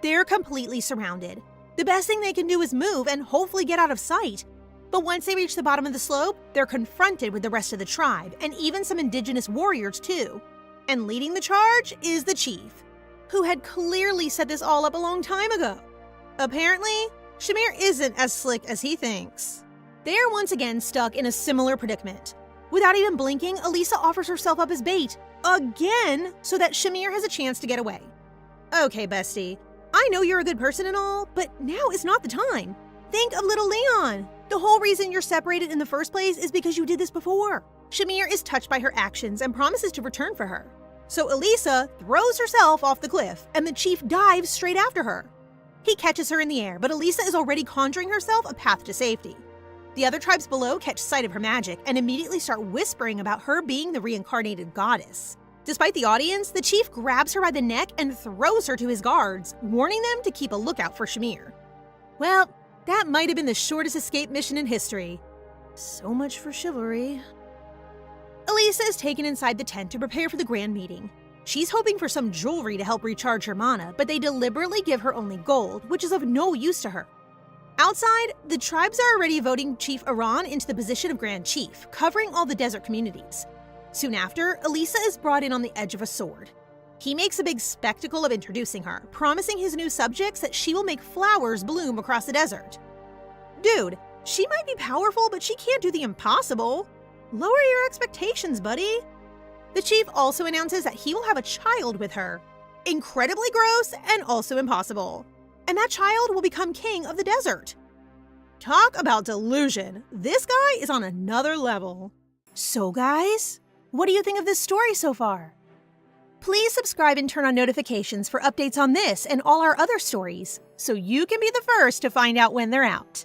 They're completely surrounded. The best thing they can do is move and hopefully get out of sight. But once they reach the bottom of the slope, they're confronted with the rest of the tribe, and even some indigenous warriors too. And leading the charge is the chief, who had clearly set this all up a long time ago. Apparently, Shamir isn't as slick as he thinks. They're once again stuck in a similar predicament. Without even blinking, Elisa offers herself up as bait, again, so that Shamir has a chance to get away. Okay, bestie, I know you're a good person and all, but now is not the time. Think of little Leon. The whole reason you're separated in the first place is because you did this before. Shamir is touched by her actions and promises to return for her. So Elisa throws herself off the cliff, and the chief dives straight after her. He catches her in the air, but Elisa is already conjuring herself a path to safety. The other tribes below catch sight of her magic and immediately start whispering about her being the reincarnated goddess. Despite the audience, the chief grabs her by the neck and throws her to his guards, warning them to keep a lookout for Shamir. Well, that might have been the shortest escape mission in history. So much for chivalry. Elisa is taken inside the tent to prepare for the grand meeting. She's hoping for some jewelry to help recharge her mana, but they deliberately give her only gold, which is of no use to her. Outside, the tribes are already voting Chief Iran into the position of Grand Chief, covering all the desert communities. Soon after, Elisa is brought in on the edge of a sword. He makes a big spectacle of introducing her, promising his new subjects that she will make flowers bloom across the desert. Dude, she might be powerful, but she can't do the impossible. Lower your expectations, buddy. The chief also announces that he will have a child with her. Incredibly gross and also impossible. And that child will become king of the desert. Talk about delusion. This guy is on another level. So guys, what do you think of this story so far? Please subscribe and turn on notifications for updates on this and all our other stories, so you can be the first to find out when they're out.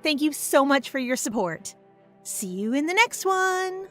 Thank you so much for your support. See you in the next one!